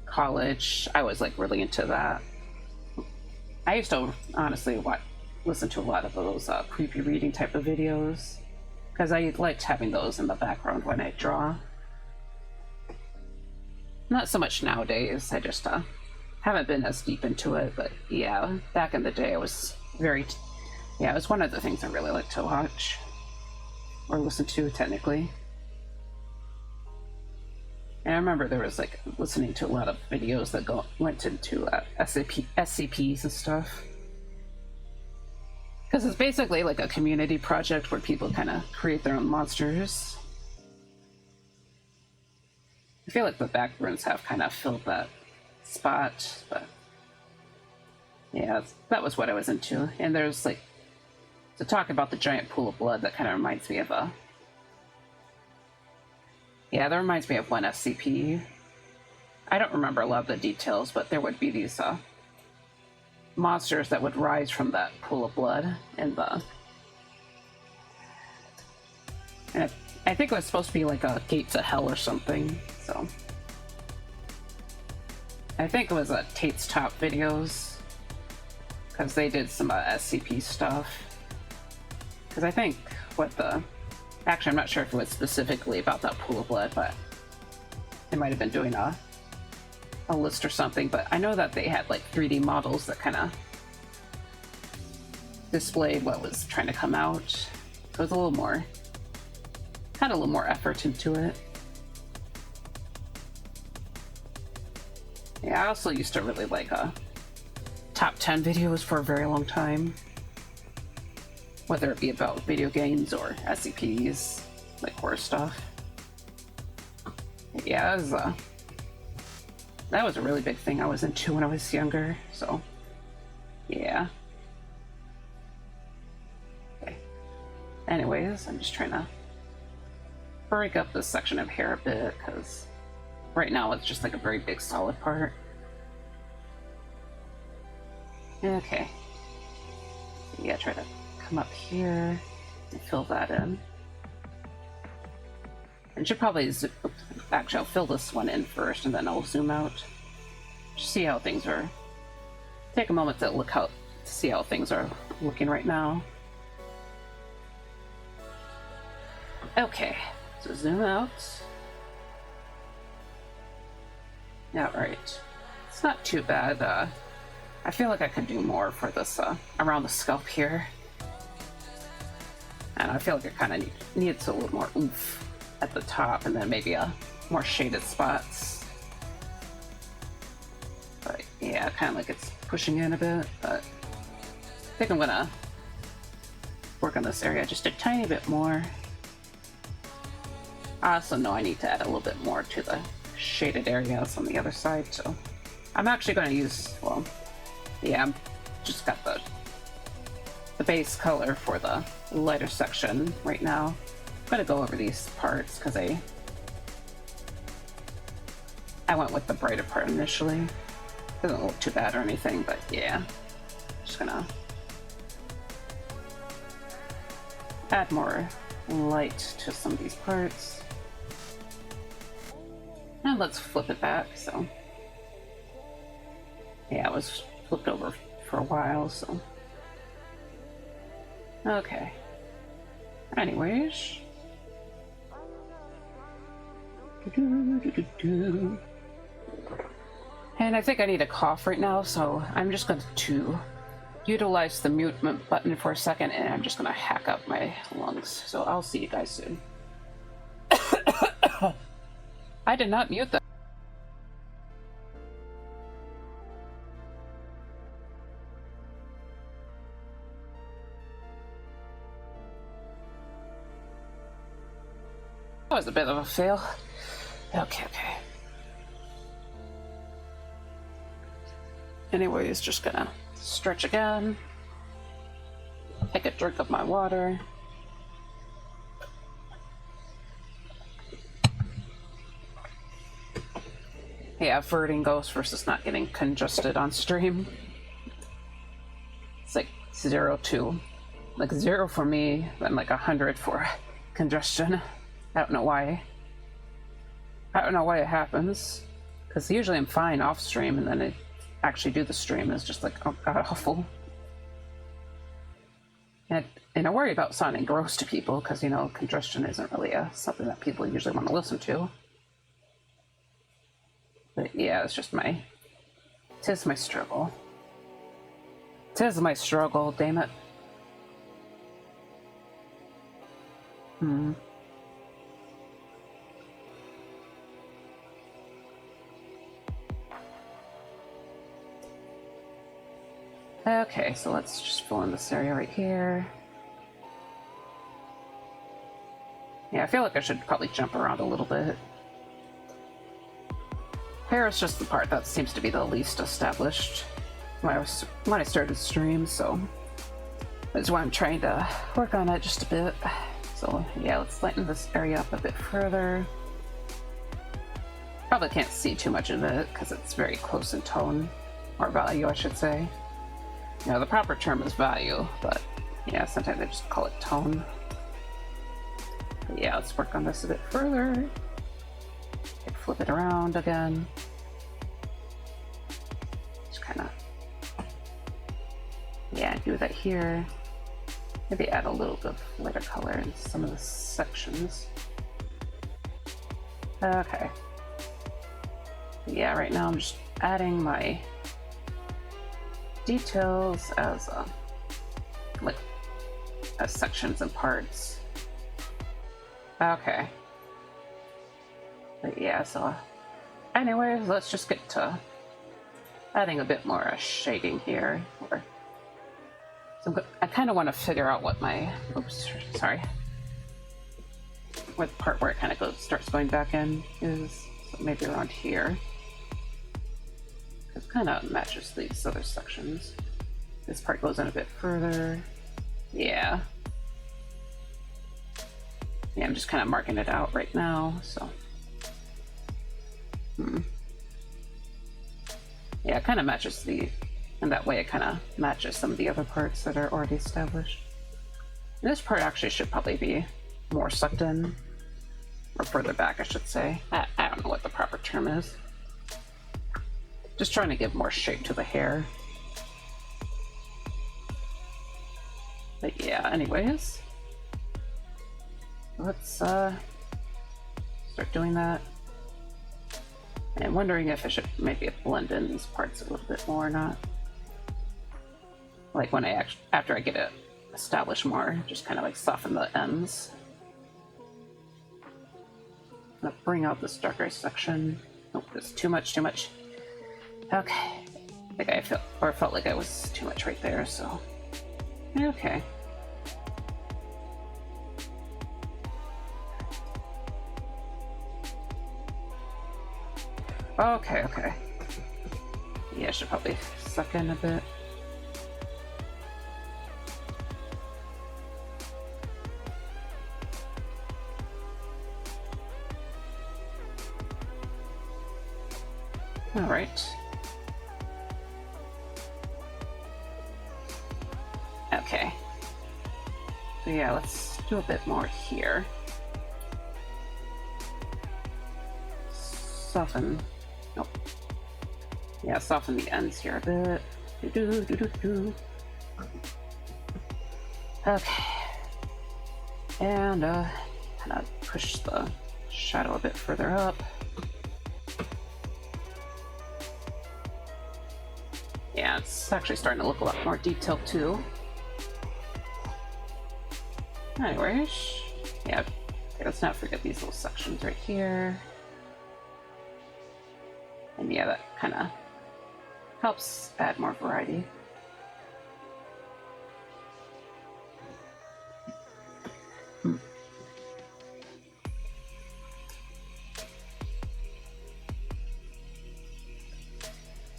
college, I was like really into that. I used to honestly listen to a lot of those creepy reading type of videos because I liked having those in the background when I draw. Not so much nowadays. I just haven't been as deep into it, but yeah, back in the day, I was it was one of the things I really liked to watch or listen to, technically. And I remember there was like listening to a lot of videos that went into SCPs and stuff. Because it's basically like a community project where people kind of create their own monsters. I feel like the backrooms have kind of filled that spot, but yeah, that was what I was into. And there's like, to talk about the giant pool of blood, that kind of reminds me of yeah, that reminds me of one SCP. I don't remember a lot of the details, but there would be these monsters that would rise from that pool of blood, and I think it was supposed to be like a gate to hell or something. So I think it was Tate's Top Videos, because they did some SCP stuff. Because I think actually, I'm not sure if it was specifically about that pool of blood, but they might have been doing a list or something. But I know that they had like 3D models that kind of displayed what was trying to come out. So it was a little more effort into it. Yeah, I also used to really like top 10 videos for a very long time. Whether it be about video games or SCPs, like horror stuff. Yeah, that was a really big thing I was into when I was younger, so yeah. Okay. Anyways, I'm just trying to break up this section of hair a bit, because right now it's just like a very big solid part. Okay. Yeah, try to come up here and fill that in. And should probably actually, I'll fill this one in first and then I'll zoom out. Just see how things are. Take a moment to see how things are looking right now. Okay, so zoom out. Yeah, right. It's not too bad. I feel like I could do more for this around the scalp here. And I feel like it kind of needs a little more oomph at the top, and then maybe more shaded spots. But yeah, kind of like it's pushing in a bit, but I think I'm gonna work on this area just a tiny bit more. I also know I need to add a little bit more to the shaded areas on the other side, so I'm actually going to use, well, yeah, I'm just got the base color for the lighter section right now. I'm going to go over these parts because I went with the brighter part initially. Doesn't look too bad or anything, but yeah, just gonna add more light to some of these parts. And let's flip it back. So yeah, it was flipped over for a while, so okay. Anyways, and I think I need a cough right now, so I'm just going to utilize the mute button for a second, and I'm just going to hack up my lungs. So I'll see you guys soon. I did not mute that. That was a bit of a fail. Okay. Anyways, just gonna stretch again. Take a drink of my water. Yeah, ViridianGhost versus not getting congested on stream. It's like 0 to, like 0 for me, then like 100 for congestion. I don't know why. I don't know why it happens. Because usually I'm fine off stream, and then I actually do the stream, and it's just like, oh god, awful. And I worry about sounding gross to people, because, you know, congestion isn't really something that people usually want to listen to. But yeah, it's just tis my struggle. Tis my struggle, damn it. Okay, so let's just fill in this area right here. Yeah, I feel like I should probably jump around a little bit. Hair is just the part that seems to be the least established when I started stream, so that's why I'm trying to work on it just a bit. So yeah, let's lighten this area up a bit further. Probably can't see too much of it because it's very close in tone, or value, I should say. You know, the proper term is value, but yeah, sometimes I just call it tone. But yeah, let's work on this a bit further. Flip it around again. Just kind of, yeah, do that here. Maybe add a little bit of lighter color in some of the sections. Okay. Yeah, right now I'm just adding my details as as sections and parts. Okay. But yeah, so anyways, let's just get to adding a bit more shading here. So I kind of want to figure out what my, oops, sorry, what part where it kind of starts going back in is. So maybe around here. It kind of matches these other sections. This part goes in a bit further. Yeah. Yeah, I'm just kind of marking it out right now, so. Yeah, it kind of matches and that way it kind of matches some of the other parts that are already established. This part actually should probably be more sucked in, or further back, I should say. I don't know what the proper term is. Just trying to give more shape to the hair. But yeah, anyways. Let's start doing that. And I'm wondering if I should maybe blend in these parts a little bit more or not. Like when after I get it established more, just kind of like soften the ends. I'm gonna bring out this darker section. Nope, there's too much. Okay. I think I felt like I was too much right there, so. Okay. Okay. Yeah, I should probably suck in a bit. All right. Okay. So yeah, let's do a bit more here. Soften. Nope. Yeah, soften the ends here a bit. Okay. And kind of push the shadow a bit further up. Yeah, it's actually starting to look a lot more detailed too. Anyways, yeah, okay, let's not forget these little sections right here. And yeah, that kind of helps add more variety.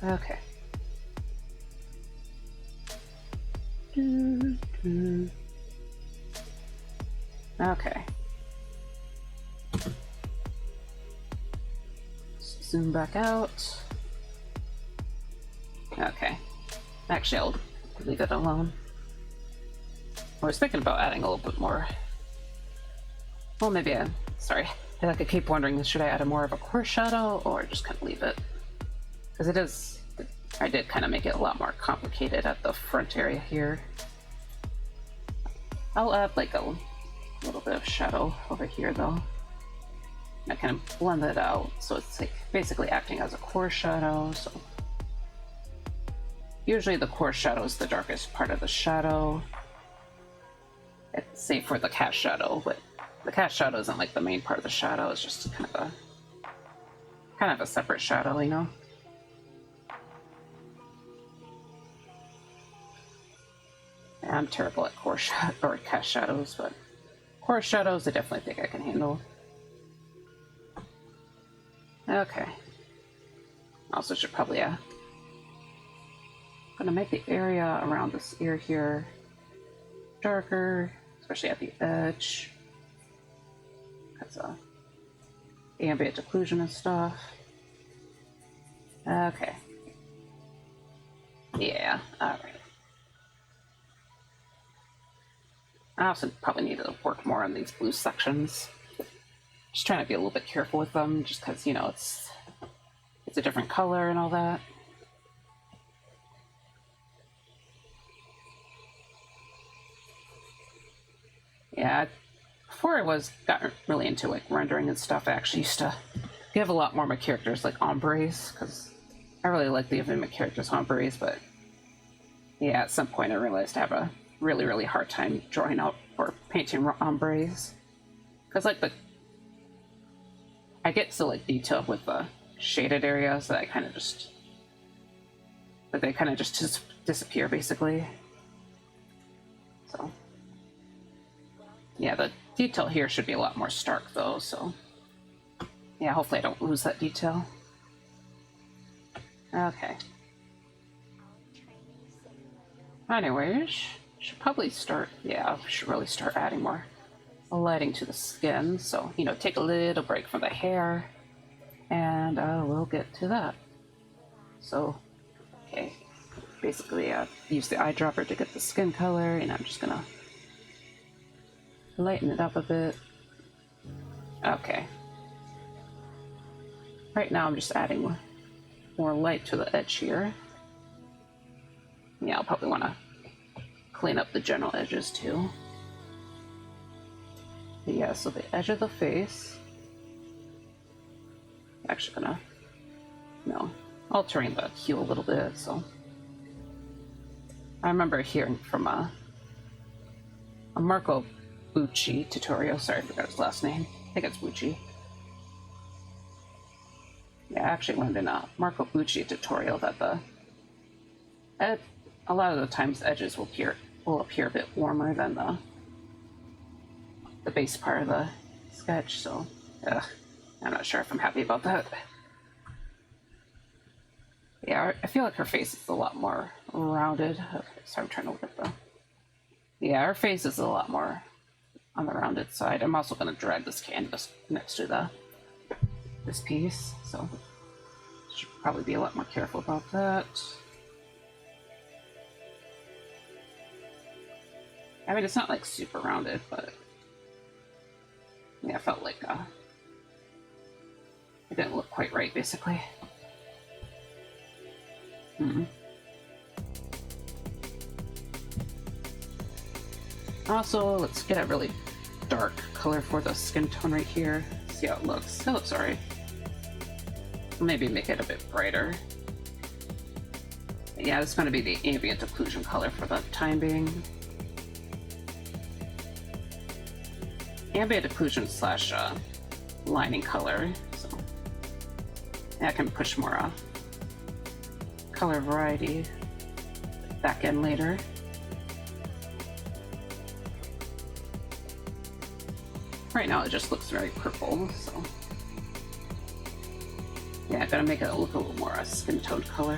Okay. zoom back out. Okay. Actually, I'll leave it alone. I was thinking about adding a little bit more. Well, maybe sorry. I keep wondering, should I add more of a core shadow or just kind of leave it? Because it is... I did kind of make it a lot more complicated at the front area here. I'll add like a little bit of shadow over here though. I kind of blend it out so it's like basically acting as a core shadow. So usually the core shadow is the darkest part of the shadow, save for the cast shadow, but the cast shadow isn't like the main part of the shadow. It's just kind of a separate shadow, you know. I'm terrible at core or cast shadows, but core shadows I definitely think I can handle. Okay. Also should probably gonna make the area around this ear here darker, especially at the edge. That's ambient occlusion and stuff. Okay. Yeah, alright. I also probably need to work more on these blue sections. Just trying to be a little bit careful with them, just because, you know, it's a different color and all that. Yeah, before I got really into like rendering and stuff, I actually used to give a lot more of my characters like ombres, because I really like giving my characters ombres, but yeah, at some point I realized I have a really hard time drawing out or painting ombres, because like I get so like detailed with the shaded areas that they kind of just disappear basically. So yeah, the detail here should be a lot more stark though, so yeah, hopefully I don't lose that detail. Okay. Anyways, should probably start, yeah, should really start adding more lighting to the skin. So, you know, take a little break from the hair, and we'll get to that. So, okay, basically use the eyedropper to get the skin color, and I'm just gonna lighten it up a bit. Okay. Right now I'm just adding more light to the edge here. Yeah, I'll probably want to clean up the general edges too. But yeah, so the edge of the face. Actually gonna, altering the hue a little bit. So I remember hearing from a Marco Bucci tutorial. Sorry, I forgot his last name. I think it's Bucci. Yeah, I actually learned in a Marco Bucci tutorial that a lot of the times edges will appear a bit warmer than the base part of the sketch, so I'm not sure if I'm happy about that. Yeah, I feel like her face is a lot more rounded. Okay, so I'm trying to look at yeah, her face is a lot more on the rounded side. I'm also going to drag this canvas next to this piece, so should probably be a lot more careful about that. I mean, it's not like super rounded, but yeah, I felt like it didn't look quite right, basically. Also, let's get a really dark color for the skin tone right here. See how it looks. It looks alright. Maybe make it a bit brighter. But yeah, it's going to be the ambient occlusion color for the time being. Ambient occlusion slash lining color. So yeah, I can push more color variety back in later. Right now it just looks very purple, so yeah, I gotta make it look a little more skin toned color.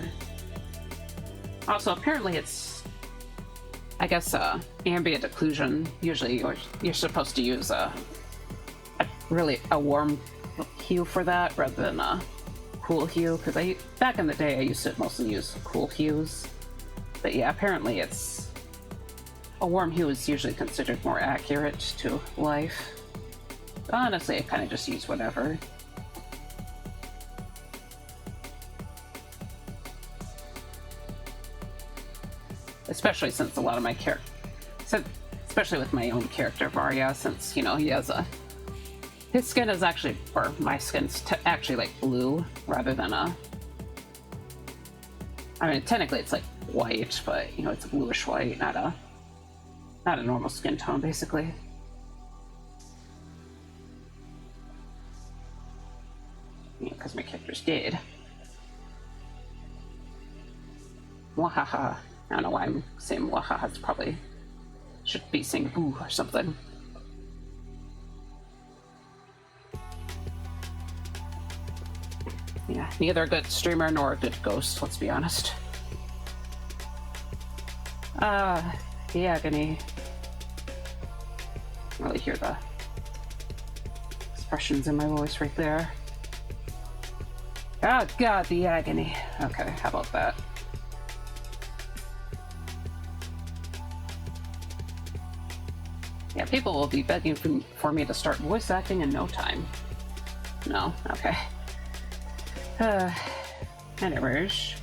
Also, apparently it's, I guess, ambient occlusion. Usually you're supposed to use a warm hue for that rather than cool hue, because back in the day I used to mostly use cool hues. But yeah, apparently it's a warm hue is usually considered more accurate to life. But honestly, I kind of just use whatever. Especially since a lot of my especially with my own character Varia, since, you know, he has his skin is actually, or my skin's actually like blue rather than I mean, technically it's like white, but you know, it's a bluish white, not a normal skin tone, basically. Yeah, because my character's dead. Wahaha. I don't know why I'm saying wahaha. It's probably should be saying boo or something. Yeah, neither a good streamer nor a good ghost, let's be honest. The agony. I can really hear the expressions in my voice right there. Oh god, the agony. Okay, how about that? Yeah, people will be begging for me to start voice acting in no time. No? Okay. Anyways.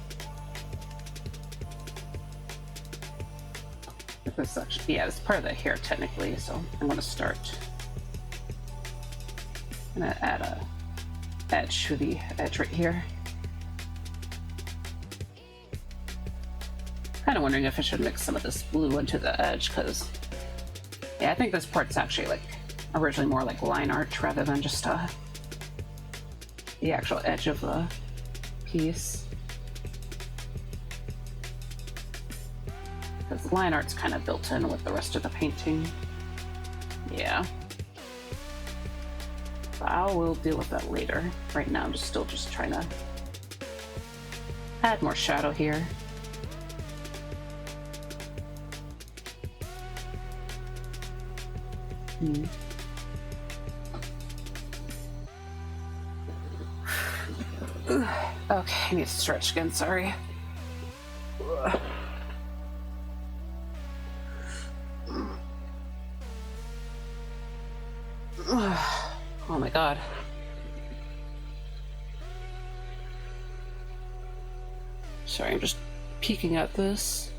This actually, yeah, it's part of the hair technically, so I'm gonna start. I'm gonna add a edge to the edge right here. Kind of wondering if I should mix some of this blue into the edge, because yeah, I think this part's actually like originally more like line art rather than just the actual edge of the piece. Because the line art's kind of built in with the rest of the painting. Yeah. But I will deal with that later. Right now I'm still trying to add more shadow here. Okay, I need to stretch again, sorry. Oh my god. Sorry, I'm just peeking at this.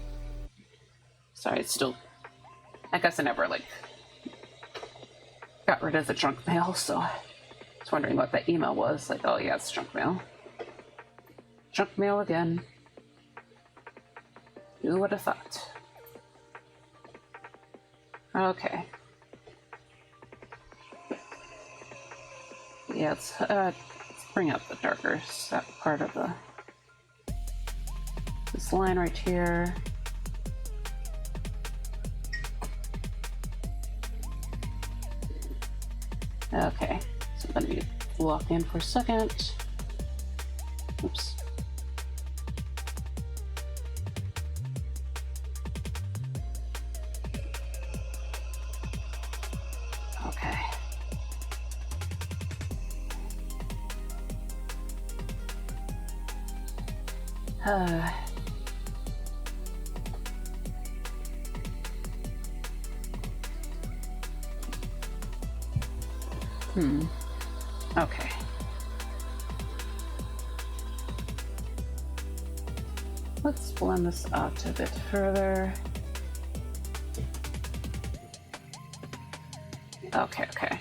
Sorry, it's still... I guess I never, like, got rid of the junk mail, so I was wondering what that email was. Like, oh yeah, it's junk mail. Junk mail again. Who would have thought? Okay. Yeah, let's bring up the darker part of this line right here. Okay, so I'm gonna walk in for a second. Oops. Okay. Okay. Let's blend this out a bit further. Okay, okay.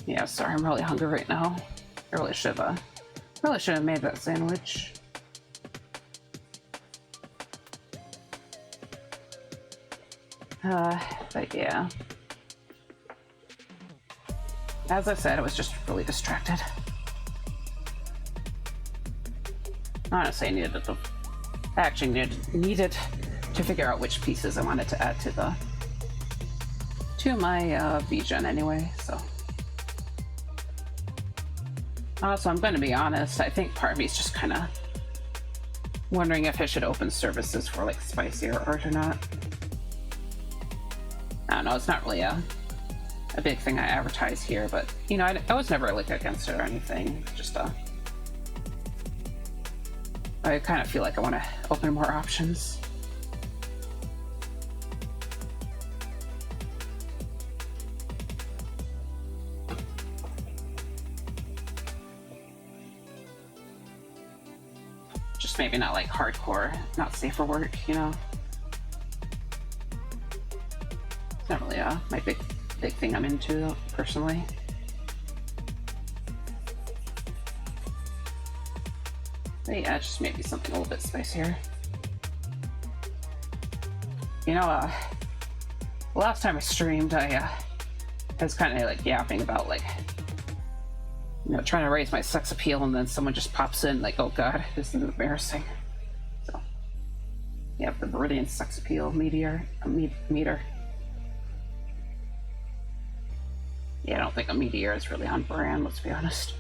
Yeah, sorry, I'm really hungry right now. I really should have made that sandwich. But yeah. As I said, I was just really distracted. Honestly, I actually needed to figure out which pieces I wanted to add to my VGen anyway, so. Also, I'm going to be honest, I think part of me is just kind of wondering if I should open services for like spicier art or not. I don't know, it's not really a big thing I advertise here, but, you know, I was never, like, against it or anything. Just, I kind of feel like I want to open more options. Just maybe not, like, hardcore, not safe for work, you know? It's not really my big thing I'm into, personally. But yeah, just maybe something a little bit spicier. You know, last time I streamed, I was kind of like yapping about, like, you know, trying to raise my sex appeal, and then someone just pops in like, oh god, this is embarrassing. So, yeah, the Viridian sex appeal meter. Yeah, I don't think a meteor is really on brand, let's be honest.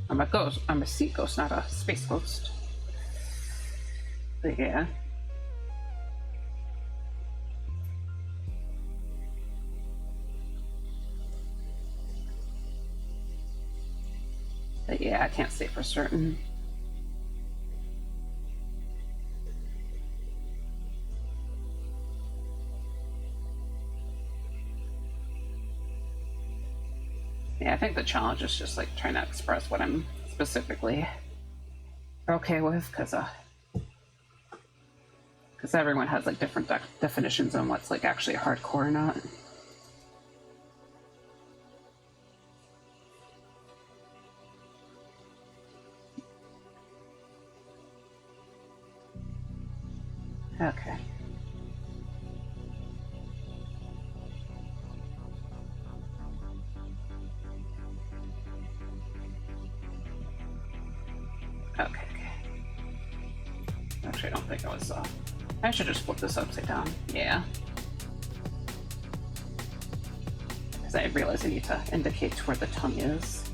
I'm a ghost. I'm a sea ghost, not a space ghost. But yeah. But yeah, I can't say for certain. Yeah, I think the challenge is just like trying to express what I'm specifically okay with, because everyone has like different definitions on what's like actually hardcore or not. Okay. Okay. Actually, I don't think I was, I should just flip this upside down. Yeah. Because I realize I need to indicate where the tongue is.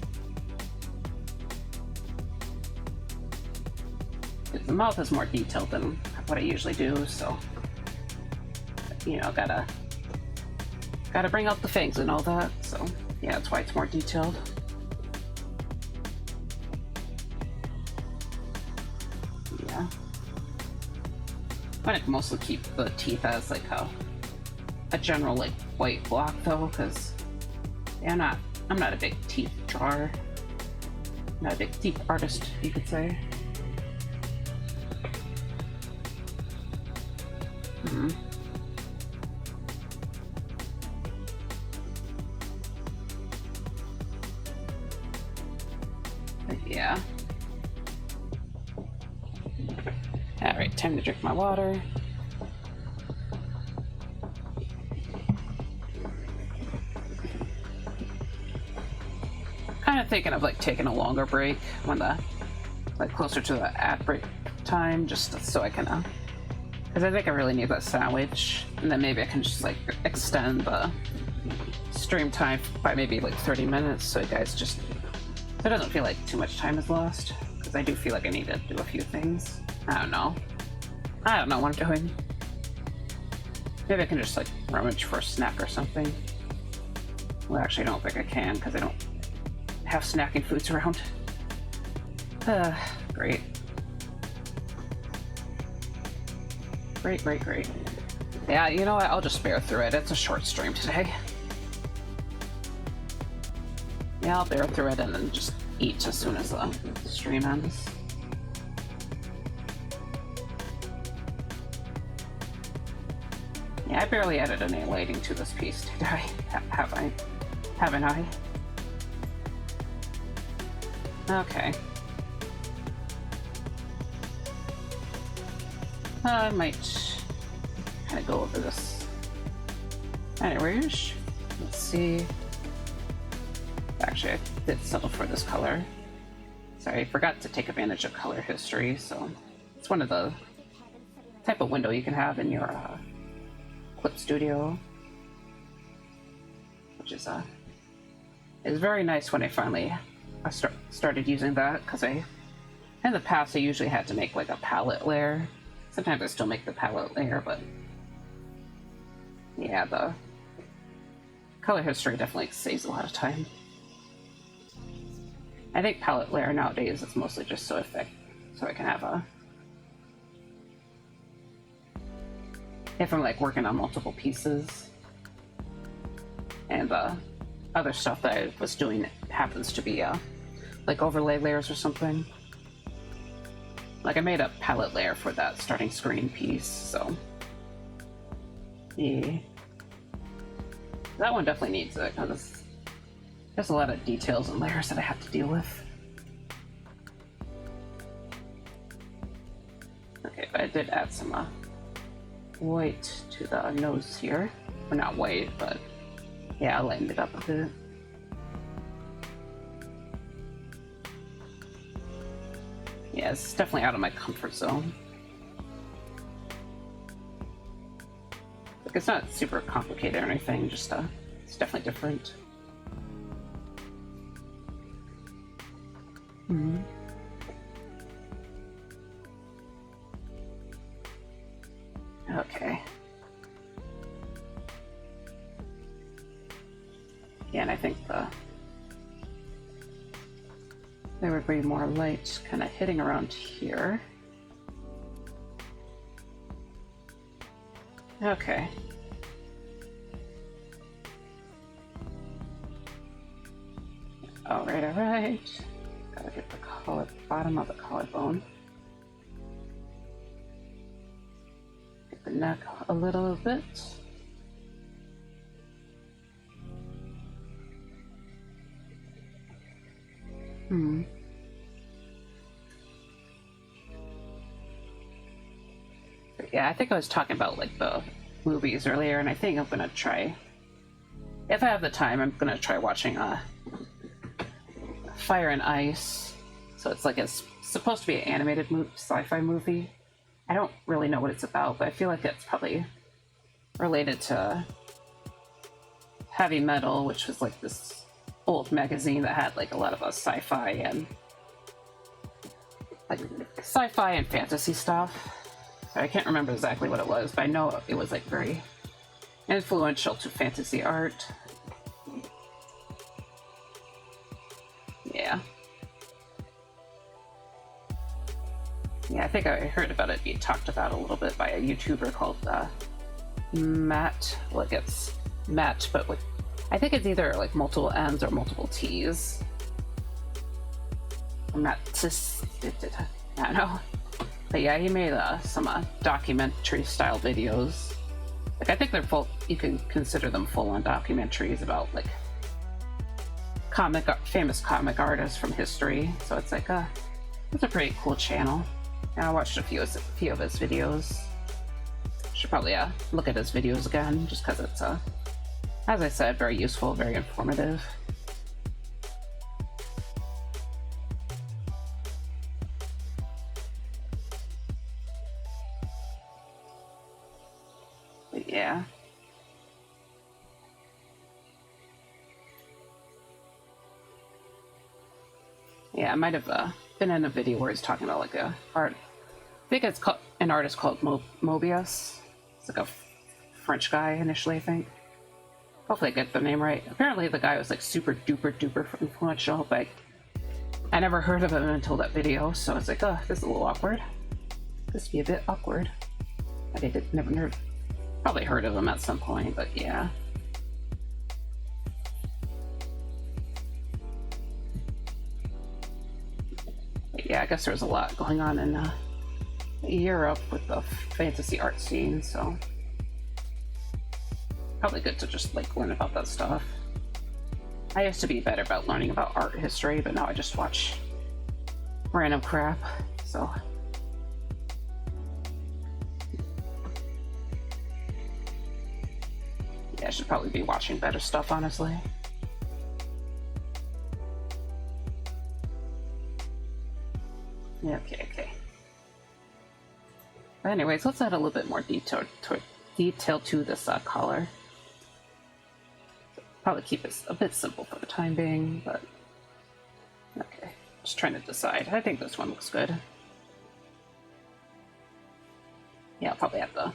The mouth is more detailed than what I usually do, so, you know, gotta bring out the fangs and all that, so, yeah, that's why it's more detailed. Yeah. I can mostly keep the teeth as, like, a general, like, white block, though, because, yeah, I'm not a big teeth drawer. I'm not a big teeth artist, you could say. Mm-hmm. Yeah. Alright, time to drink my water. Kind of thinking of like taking a longer break when like closer to the ad break time, just so I can because I think I really need that sandwich, and then maybe I can just like extend the stream time by maybe like 30 minutes, so you guys just, so it doesn't feel like too much time is lost, because I do feel like I need to do a few things. I don't know what I'm doing. Maybe I can just like rummage for a snack or something. Well, actually I don't think I can, because I don't have snacking foods around. Great. Great. Yeah, you know what? I'll just bear through it. It's a short stream today. Yeah, I'll bear through it and then just eat as soon as the stream ends. Yeah, I barely added any lighting to this piece today. Haven't I? Okay. I might kind of go over this. Anyways, let's see. Actually, I did settle for this color. Sorry, I forgot to take advantage of color history, so it's one of the type of window you can have in your Clip Studio, which is very nice when I finally started using that, because in the past I usually had to make like a palette layer. Sometimes I still make the palette layer, but yeah, color history definitely saves a lot of time. I think palette layer nowadays is mostly just so I can have a, if I'm like working on multiple pieces and other stuff that I was doing happens to be like overlay layers or something. Like I made a palette layer for that starting screen piece, so yeah. That one definitely needs it because there's a lot of details and layers that I have to deal with. Okay, but I did add some white to the nose here. Or not white, but yeah, I lightened it up a bit. Yeah, it's definitely out of my comfort zone. Like, it's not super complicated or anything, just it's definitely different. Mm-hmm. Okay. Yeah, and I think there would be more light kind of hitting around here. Okay. Alright, alright. Gotta get the bottom of the collarbone. Get the neck a little bit. But yeah, I think I was talking about like the movies earlier, and I think I'm gonna try, if I have the time, I'm gonna try watching Fire and Ice. So it's like it's supposed to be an animated sci-fi movie. I don't really know what it's about, but I feel like it's probably related to Heavy Metal, which was like this old magazine that had like a lot of sci-fi and fantasy stuff. I can't remember exactly what it was, but I know it was like very influential to fantasy art. Yeah. Yeah, I think I heard about it being talked about a little bit by a YouTuber called Matt. Well, it gets Matt, but with, I think it's either like multiple N's or multiple T's. Matt, I don't know. But yeah, he made some documentary style videos. Like I think they're full. You can consider them full-on documentaries about like famous comic artists from history. So it's like it's a pretty cool channel. And I watched a few of his videos. Should probably look at his videos again, just because it's as I said, very useful, very informative. But yeah. Yeah, I might have been in a video where he's talking about like I think it's called an artist called Mobius. It's like a French guy initially, I think. Hopefully I get the name right. Apparently the guy was like super duper influential, but I never heard of him until that video, so it's like, oh, this is a little awkward. This would be a bit awkward. I probably heard of him at some point, but yeah. But yeah, I guess there's a lot going on in Europe with the fantasy art scene, so probably good to just like learn about that stuff. I used to be better about learning about art history, but now I just watch random crap, so yeah, I should probably be watching better stuff, honestly. Yeah, okay. But anyways, let's add a little bit more detail to this collar. Probably keep it a bit simple for the time being, but okay. Just trying to decide. I think this one looks good. Yeah, I'll probably have to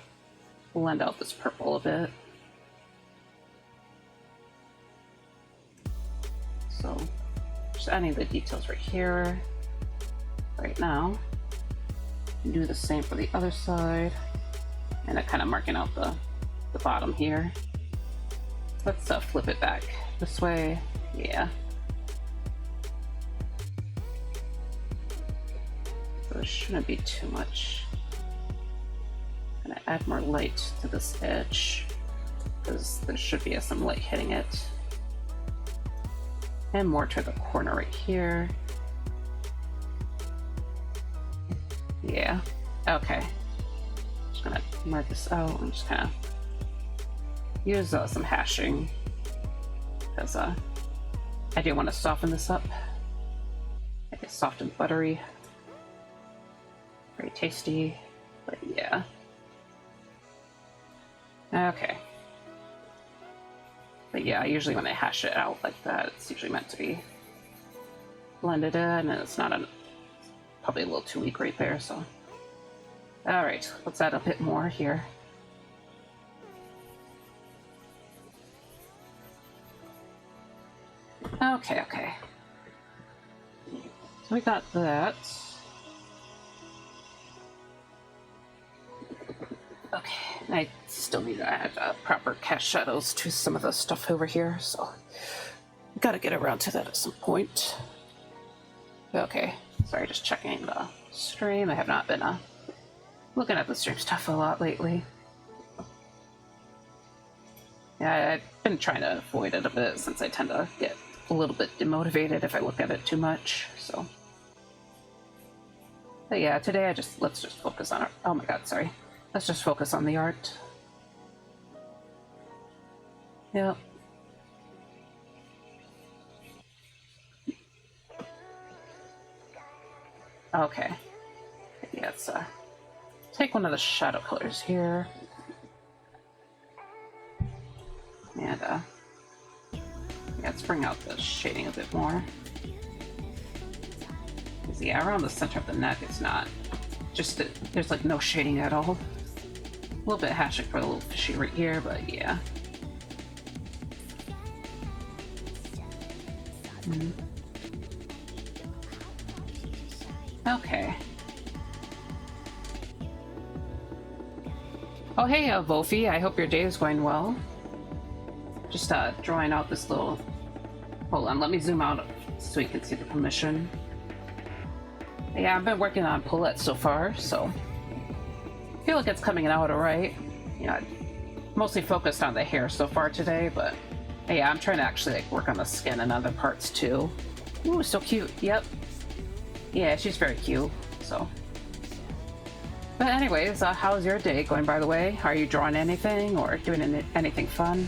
blend out this purple a bit. just adding the details right here, right now. Do the same for the other side, and I'm kind of marking out the bottom here. Let's flip it back this way. Yeah. So there shouldn't be too much. I'm gonna add more light to this edge because there should be some light hitting it. And more to the corner right here. Yeah. Okay. Just gonna mark this out and just kind of use some hashing because I do want to soften this up. Make it soft and buttery. Very tasty, but yeah. Okay. But yeah, usually when I hash it out like that, it's usually meant to be blended in, and it's not probably a little too weak right there, so. Alright, let's add a bit more here. Okay, okay. So we got that. Okay, I still need to add proper cast shadows to some of the stuff over here, so gotta get around to that at some point. Okay, sorry, just checking the stream. I have not been looking at the stream stuff a lot lately. Yeah, I've been trying to avoid it a bit since I tend to get a little bit demotivated if I look at it too much, so. But yeah, today let's just focus on oh my god, sorry. Let's just focus on the art. Yep. Okay. Yeah, let's take one of the shadow colors here. And yeah, let's bring out the shading a bit more. Because yeah, around the center of the neck, it's not just there's like no shading at all. A little bit hashing for the little fishy right here, but yeah. Okay. Oh hey, Wolfie, I hope your day is going well. Just drawing out this little... Hold on, let me zoom out so you can see the commission. Yeah, I've been working on Paulette so far, so I feel like it's coming out alright. Yeah, mostly focused on the hair so far today, but yeah, I'm trying to actually like work on the skin and other parts too. Ooh, so cute. Yep. Yeah, she's very cute. So, but anyways, how's your day going? By the way, are you drawing anything or doing anything fun?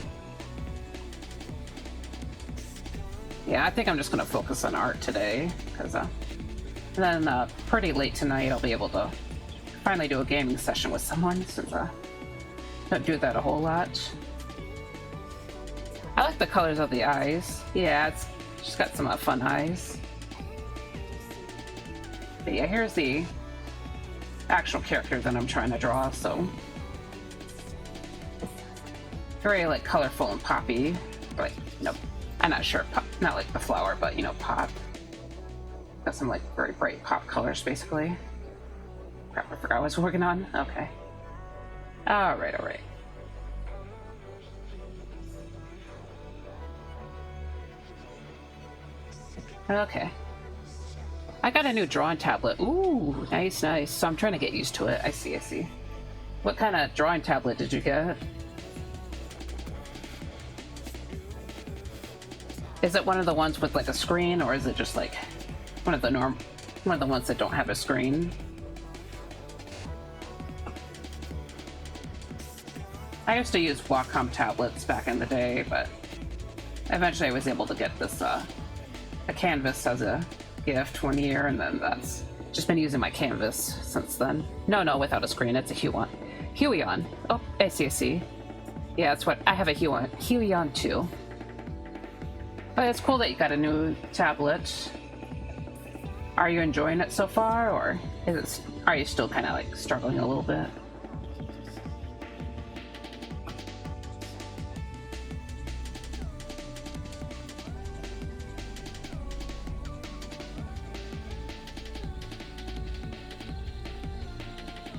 Yeah, I think I'm just gonna focus on art today because then pretty late tonight I'll be able to finally do a gaming session with someone since I don't do that a whole lot. I like the colors of the eyes. Yeah, it's just got some fun eyes. But yeah, here's the actual character that I'm trying to draw, so very like colorful and poppy. Like, you know, I'm not sure, not like the flower, but you know, pop. Got some like very bright pop colors basically. Crap, I forgot what I was working on. Okay. Alright, alright. Okay. I got a new drawing tablet. Ooh, nice, nice. So I'm trying to get used to it. I see, I see. What kind of drawing tablet did you get? Is it one of the ones with like a screen, or is it just like one of the ones that don't have a screen? I used to use Wacom tablets back in the day, but eventually I was able to get this a canvas as a gift one year, and then that's just been using my canvas since then. No, without a screen. It's a Huion. Oh, I see, I see. Yeah, that's what I have, a Huion too. But it's cool that you got a new tablet. Are you enjoying it so far, or are you still kind of like struggling a little bit?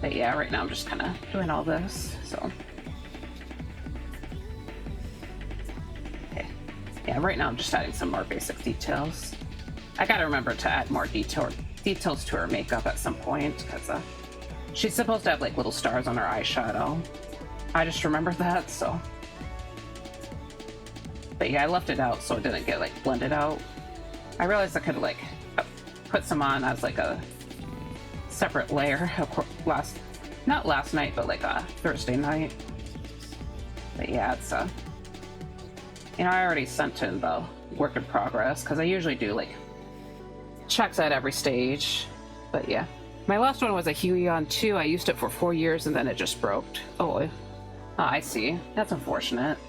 But yeah, right now I'm just kind of doing all this, so. Okay. Yeah, right now I'm just adding some more basic details. I gotta remember to add more details to her makeup at some point, because she's supposed to have like little stars on her eyeshadow. I just remembered that, so. But yeah, I left it out so it didn't get like blended out. I realized I could like put some on as like a separate layer not last night, but like a Thursday night. But yeah, it's you know, I already sent in the work in progress because I usually do like checks at every stage. But yeah, my last one was a Huion 2. I used it for 4 years and then it just broke. Oh, I see. That's unfortunate.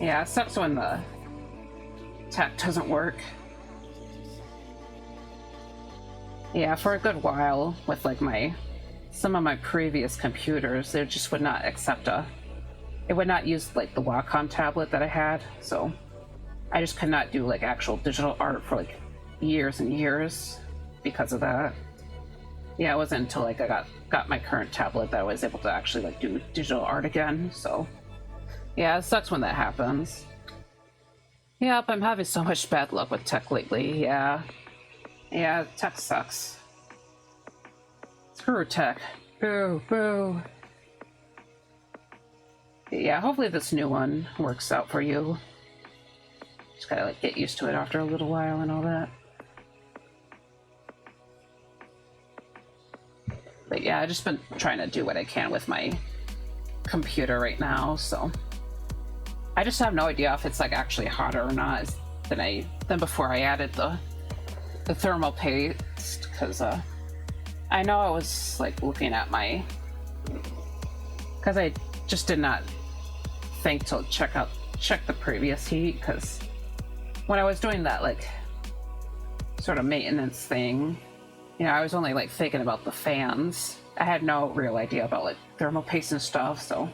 Yeah, it sucks when the tech doesn't work. Yeah, for a good while with like some of my previous computers, they just would not accept it would not use like the Wacom tablet that I had, so I just could not do like actual digital art for like years and years because of that. Yeah, it wasn't until like I got my current tablet that I was able to actually like do digital art again, so yeah, it sucks when that happens. Yep, I'm having so much bad luck with tech lately, yeah. Yeah, tech sucks. Screw tech. Boo, boo. Yeah, hopefully this new one works out for you. Just gotta like get used to it after a little while and all that. But yeah, I've just been trying to do what I can with my computer right now, so I just have no idea if it's like actually hotter or not than before I added the thermal paste, because I know I was like looking at because I just did not think to check the previous heat, because when I was doing that like sort of maintenance thing, you know, I was only like thinking about the fans. I had no real idea about like thermal paste and stuff, so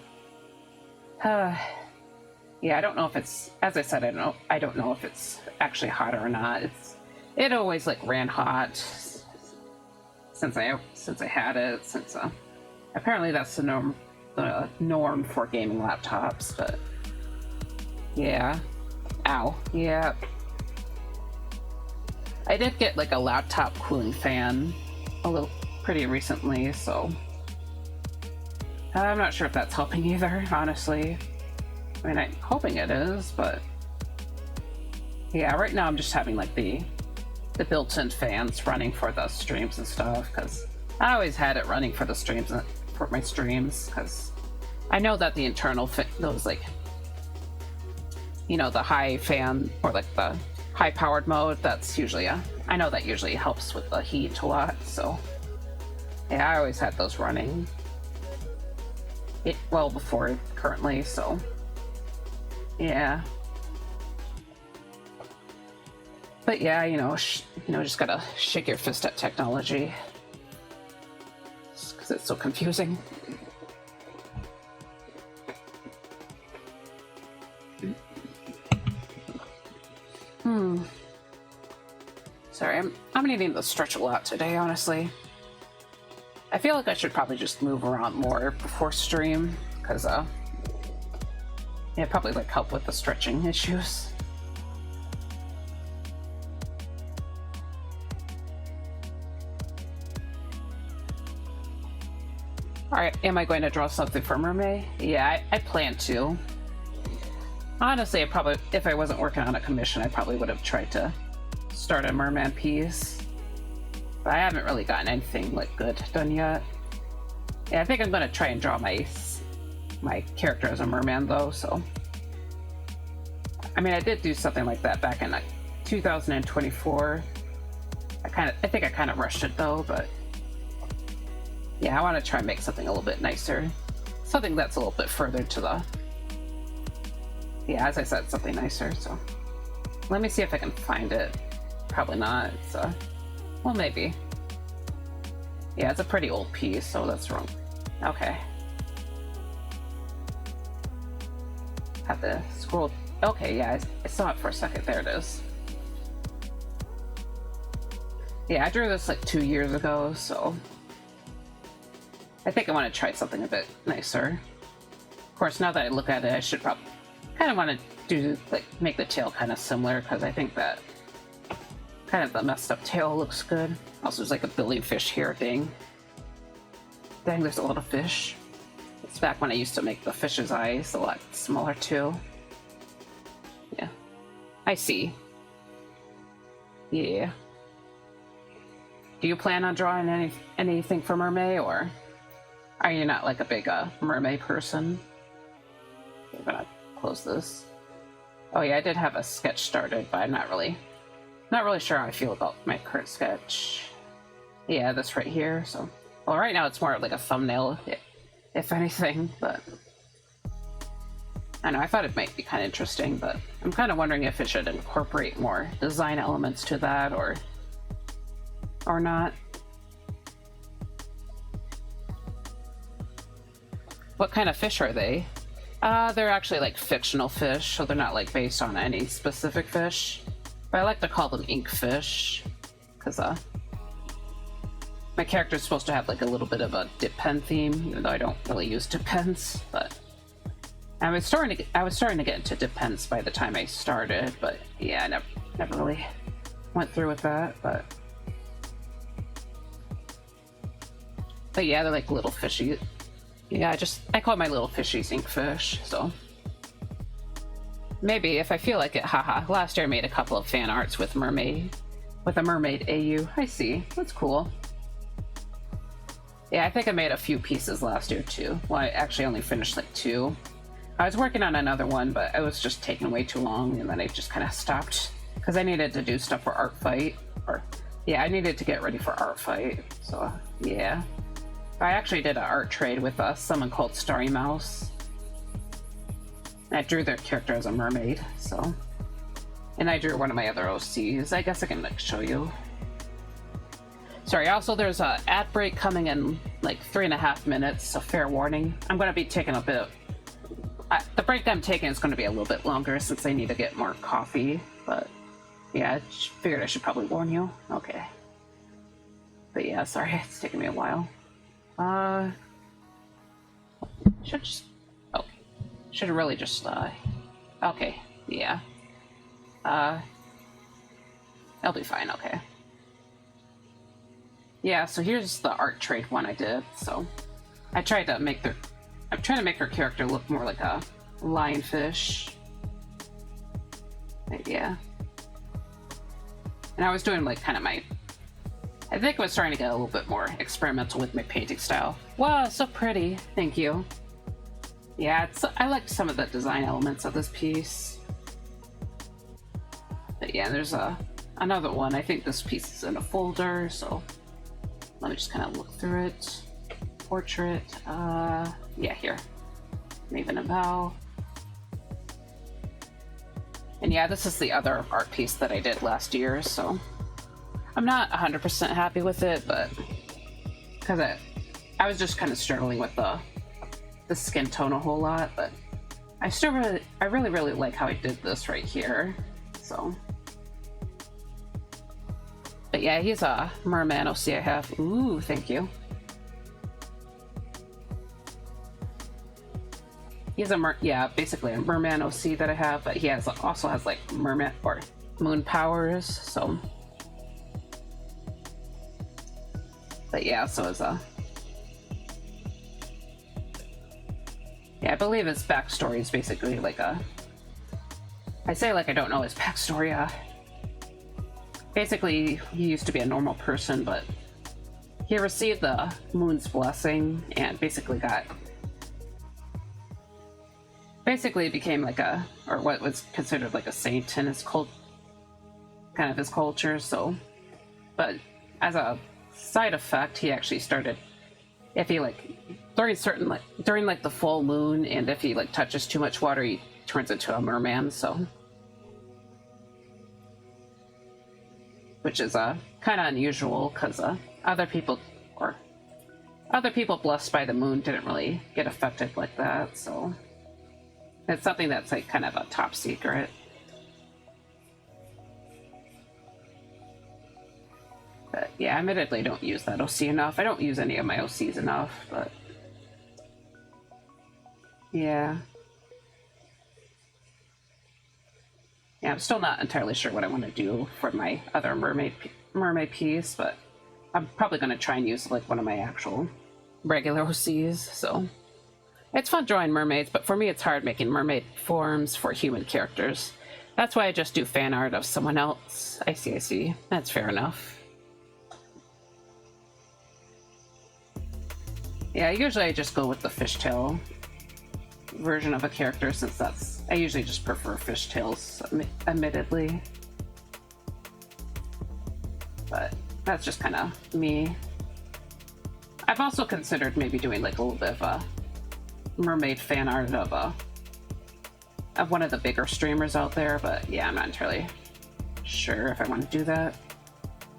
yeah, I don't know if it's, as I said, I don't know if it's actually hotter or not. It always like ran hot since I had it, since apparently that's the norm for gaming laptops. But yeah, ow, yeah, I did get like a laptop cooling fan pretty recently, so I'm not sure if that's helping either, honestly. I mean, I'm hoping it is, but yeah, right now I'm just having like the built-in fans running for the streams and stuff, because I always had it running for the streams, for my streams, because I know that the internal those like, you know, the high fan or like the high powered mode, that's usually I know that usually helps with the heat a lot, so yeah, I always had those running well before currently, so yeah. But yeah, you know, just gotta shake your fist at technology, because it's so confusing. Sorry, I'm needing to stretch a lot today, honestly. I feel like I should probably just move around more before stream, because yeah, probably like help with the stretching issues. Alright, am I going to draw something for Mermaid? Yeah, I plan to. Honestly, if I wasn't working on a commission, I probably would have tried to start a merman piece. But I haven't really gotten anything like good done yet. Yeah, I think I'm gonna try and draw my character as a merman though, so. I mean, I did do something like that back in like 2024. I think I kind of rushed it though, but yeah, I want to try and make something a little bit nicer. Something that's a little bit further to the... Yeah, as I said, something nicer, so... Let me see if I can find it. Probably not, it's well, maybe. Yeah, it's a pretty old piece, so that's wrong. Okay. Have to scroll... Okay, yeah, I saw it for a second. There it is. Yeah, I drew this like 2 years ago, so... I think I want to try something a bit nicer. Of course, now that I look at it, I should probably kind of want to do, like, make the tail kind of similar, because I think that kind of the messed up tail looks good. Also, there's like a billion fish here thing. Dang, there's a lot of fish. It's back when I used to make the fish's eyes a lot smaller too. Yeah, I see. Yeah. Do you plan on drawing anything for Mermaid, or are you not like a big Mermaid person? I'm gonna close this. Oh yeah, I did have a sketch started, but I'm not really sure how I feel about my current sketch. Yeah, this right here. So, well, right now it's more like a thumbnail, if anything. But I know I thought it might be kind of interesting, but I'm kind of wondering if it should incorporate more design elements to that, or not. What kind of fish are they? They're actually like fictional fish, so they're not like based on any specific fish. But I like to call them ink fish, because my character's supposed to have like a little bit of a dip pen theme, even though I don't really use dip pens. But I was starting to get into dip pens by the time I started. But yeah, I never really went through with that. But yeah, they're like little fishy. Yeah, I call my little fishies ink fish. So maybe if I feel like it, haha. Last year I made a couple of fan arts with a mermaid AU. I see. That's cool. Yeah, I think I made a few pieces last year too. Well, I actually only finished like 2. I was working on another one, but it was just taking way too long, and then I just kind of stopped because I needed to do stuff for Art Fight. Yeah, I needed to get ready for Art Fight. So yeah, I actually did an art trade with someone called Starry Mouse. I drew their character as a mermaid, so. And I drew one of my other OCs. I guess I can like show you. Sorry, also there's a ad break coming in like 3.5 minutes, so fair warning. I'm gonna be taking a bit of, the break I'm taking is gonna be a little bit longer since I need to get more coffee, but yeah, I figured I should probably warn you. Okay. But yeah, sorry, it's taking me a while. Should really just, okay, yeah. I'll be fine, okay. Yeah, so here's the art trade one I did, so. I'm trying to make her character look more like a lionfish. But yeah. And I was doing like kind of I think I was trying to get a little bit more experimental with my painting style. Wow, so pretty. Thank you. Yeah, I liked some of the design elements of this piece. But yeah, there's another one. I think this piece is in a folder, so let me just kind of look through it. Portrait. Yeah, here. Maven and Val. And yeah, this is the other art piece that I did last year, so I'm not 100% happy with it, but because I was just kind of struggling with the skin tone a whole lot, but I really like how I did this right here. So, but yeah, he's a merman OC I have. Ooh, thank you. He's basically a merman OC that I have, but he also has like merman or moon powers. So, but yeah, so is yeah, I believe his backstory is basically like I say like I don't know his backstory. Basically, he used to be a normal person, but he received the moon's blessing and basically became like or what was considered like a saint in his kind of his culture. So, but as a side effect, he actually started, if he like during the full moon, and if he like touches too much water, he turns into a merman. So, which is kind of unusual because other people blessed by the moon didn't really get affected like that. So it's something that's like kind of a top secret. But Yeah, admittedly, I don't use that OC enough. I don't use any of my OCs enough, but yeah. Yeah, I'm still not entirely sure what I want to do for my other mermaid piece, but I'm probably going to try and use like one of my actual regular OCs. So it's fun drawing mermaids, but for me it's hard making mermaid forms for human characters. That's why I just do fan art of someone else. I see. That's fair enough. Yeah, usually I just go with the fishtail version of a character, since I usually just prefer fishtails, admittedly. But that's just kind of me. I've also considered maybe doing like a little bit of a mermaid fan art of one of the bigger streamers out there, but yeah, I'm not entirely sure if I want to do that.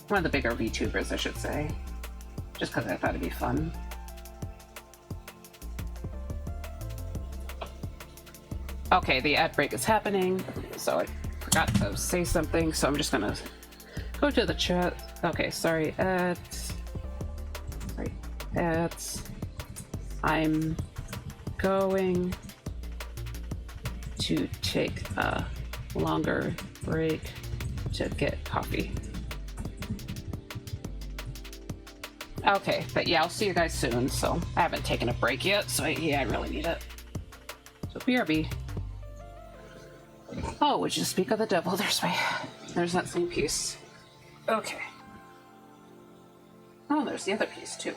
One of the bigger VTubers, I should say, just because I thought it'd be fun. Okay, the ad break is happening, so I forgot to say something, so I'm just gonna go to the chat. Okay, sorry, ads. I'm going to take a longer break to get coffee. Okay, but yeah, I'll see you guys soon. So I haven't taken a break yet, so yeah, I really need it. So BRB. Oh, would you speak of the devil? There's that same piece. Okay. Oh, there's the other piece too.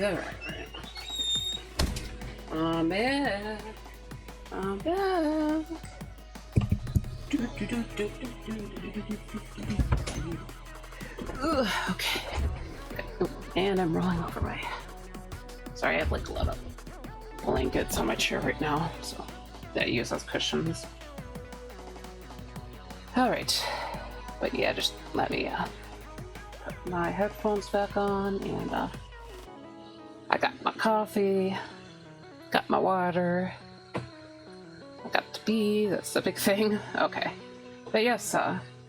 Alright. I'm back. I'm back. Okay. And I'm rolling over my... Sorry, I have like a lot of blankets on my chair right now, so that I use as cushions. Alright. But yeah, just let me put my headphones back on, and I got my coffee, got my water, I got the bee, that's the big thing. Okay. But yes,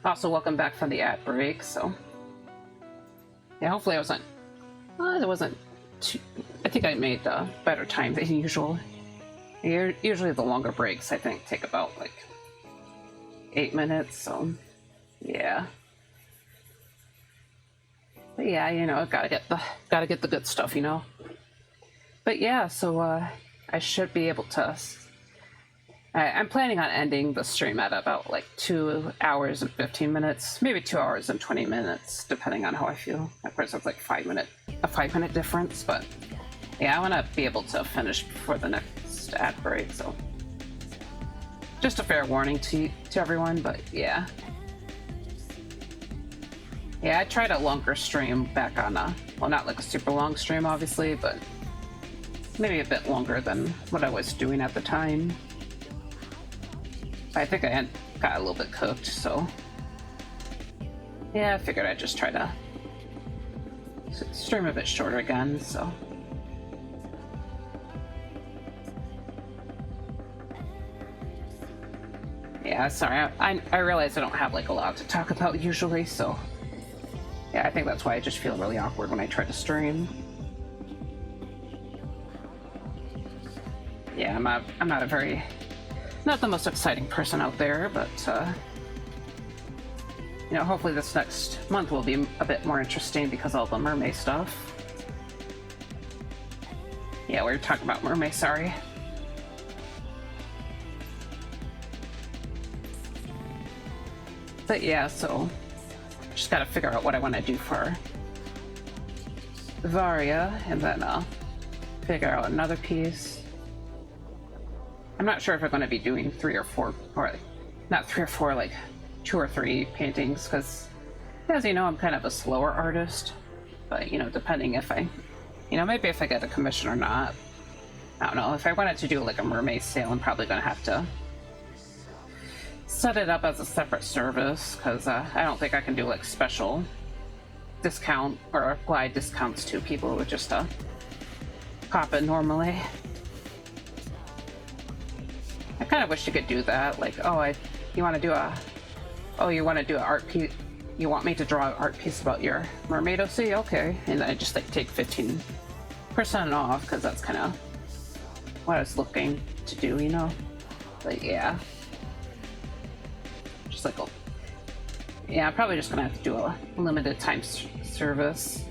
also welcome back from the ad break, so... Yeah, hopefully it wasn't too... I think I made better time than usual. Usually the longer breaks, I think, take about, like, 8 minutes, so... Yeah. But yeah, you know, gotta get the good stuff, you know? But yeah, so, I should be able to... I'm planning on ending the stream at about like 2 hours and 15 minutes, maybe 2 hours and 20 minutes, depending on how I feel. Of course, it's like a 5-minute difference, but yeah, I want to be able to finish before the next ad break, so just a fair warning to everyone, but yeah. Yeah, I tried a longer stream back on, well, not like a super long stream, obviously, but maybe a bit longer than what I was doing at the time. I think I got a little bit cooked, so yeah, I figured I'd just try to stream a bit shorter again, so. Yeah, sorry, I realize I don't have like a lot to talk about usually, so yeah, I think that's why I just feel really awkward when I try to stream. Yeah, I'm not the most exciting person out there, but you know, hopefully this next month will be a bit more interesting because of all the mermaid stuff. Yeah, we were talking about mermaid, sorry. But yeah, so just gotta figure out what I want to do for Varia, and then figure out another piece. I'm not sure if I'm going to be doing 3 or 4, or not 3 or 4, like 2 or 3 paintings, because as you know, I'm kind of a slower artist. But, you know, depending if maybe if I get a commission or not. I don't know. If I wanted to do like a mermaid sale, I'm probably going to have to set it up as a separate service, because I don't think I can do like special discount or apply discounts to people who would just pop it normally. I kind of wish you could do that, like, you want to do an art piece, you want me to draw an art piece about your mermaid OC? Okay, and then I just like take 15% off, because that's kind of what I was looking to do, you know? But yeah. Just like, yeah, I'm probably just gonna have to do a limited time service.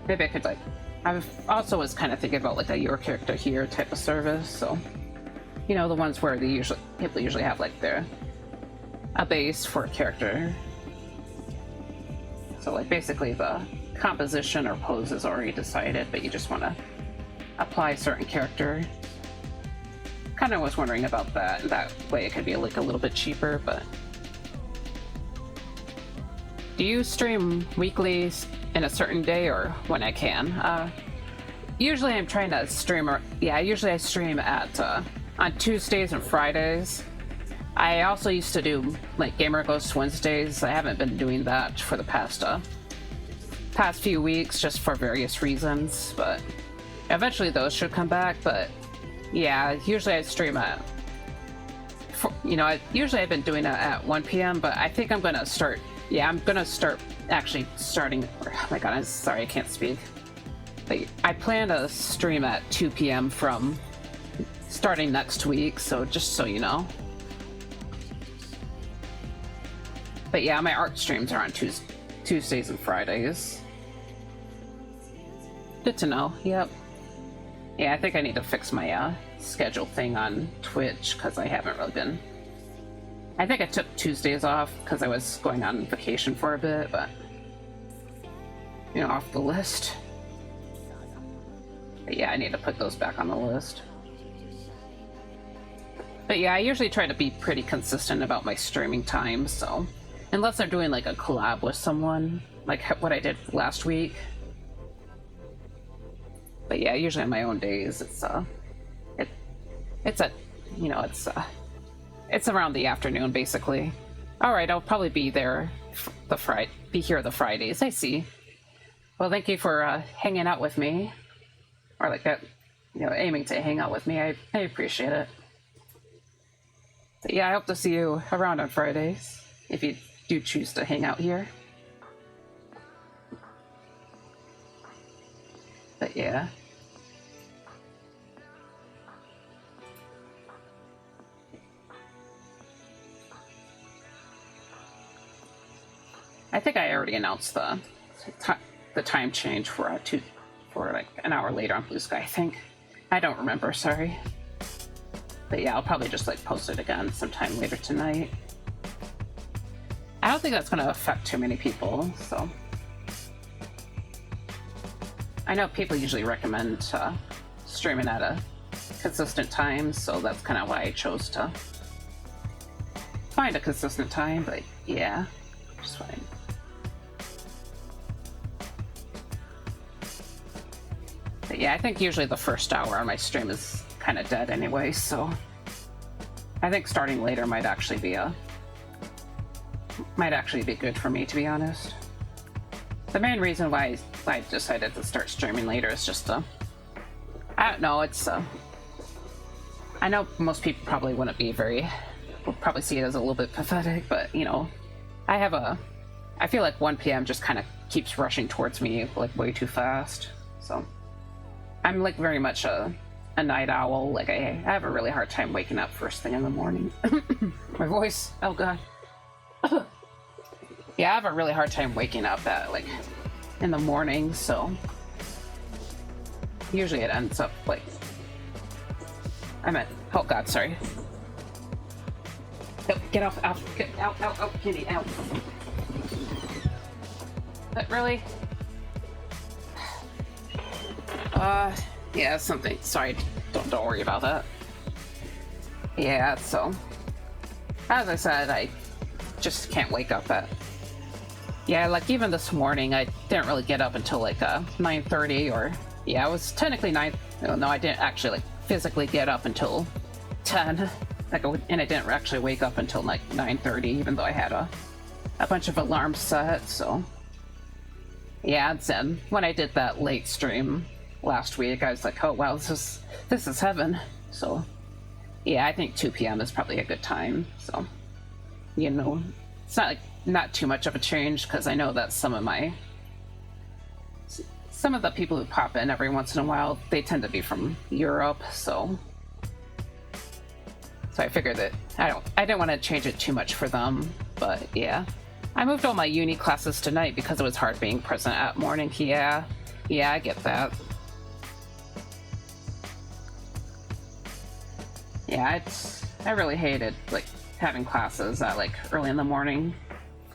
Maybe I could like, I also was kind of thinking about like a your character here type of service, so you know, the ones where people usually have like a base for a character. So like basically the composition or pose is already decided, but you just want to apply a certain character. Kind of was wondering about that. That way it could be like a little bit cheaper, but do you stream weekly in a certain day or when I can? Usually I'm trying to stream, usually I stream at on Tuesdays and Fridays. I also used to do like ViridianGhost Wednesdays. I haven't been doing that for the past few weeks, just for various reasons, but eventually those should come back. But yeah, usually I stream usually I've been doing it at 1 p.m, but I think I'm gonna start, actually starting, oh my god, I'm sorry, I can't speak. But I plan to stream at 2 p.m. from starting next week, so just so you know. But yeah, my art streams are on Tuesdays and Fridays. Good to know, yep. Yeah, I think I need to fix my schedule thing on Twitch, because I haven't really been... I think I took Tuesdays off because I was going on vacation for a bit, but off the list. But yeah, I need to put those back on the list. But yeah, I usually try to be pretty consistent about my streaming time, so unless I'm doing like a collab with someone, like what I did last week. But yeah, usually on my own days, it's around the afternoon basically. All right, I'll probably be there be here the Fridays. I see. Well, thank you for hanging out with me, or like aiming to hang out with me. I appreciate it. But yeah, I hope to see you around on Fridays if you do choose to hang out here. But yeah. I think I already announced the time change for like an hour later on Blue Sky, I think. I don't remember, sorry. But yeah, I'll probably just like post it again sometime later tonight. I don't think that's going to affect too many people, so. I know people usually recommend streaming at a consistent time, so that's kind of why I chose to find a consistent time, but yeah, just fine. But yeah, I think usually the first hour on my stream is kind of dead anyway, so I think starting later might actually be good for me, to be honest. The main reason why I decided to start streaming later is just I don't know, it's I know most people probably will probably see it as a little bit pathetic, but I feel like 1 p.m. just kind of keeps rushing towards me like way too fast, so I'm like very much a night owl. Like I have a really hard time waking up first thing in the morning. My voice, oh god. Yeah, I have a really hard time waking up at like in the morning, so usually it ends up like oh god, sorry. Oh, get off, get out, kitty, out. But really? Yeah, something. Sorry, don't worry about that. Yeah, so as I said, I just can't wake up at. Yeah, like even this morning, I didn't really get up until like 9:30, or yeah, it was technically 9. No, I didn't actually like physically get up until 10. And I didn't actually wake up until like 9:30, even though I had a bunch of alarms set. So yeah, and then when I did that late stream last week, I was like, oh wow, this is heaven. So yeah, I think 2 p.m. is probably a good time. So it's not too much of a change, because I know that some of the people who pop in every once in a while, they tend to be from Europe, so I figured that I didn't want to change it too much for them. But yeah, I moved all my uni classes tonight because it was hard being present at morning. Yeah, I get that. Yeah, I really hated like having classes at like early in the morning.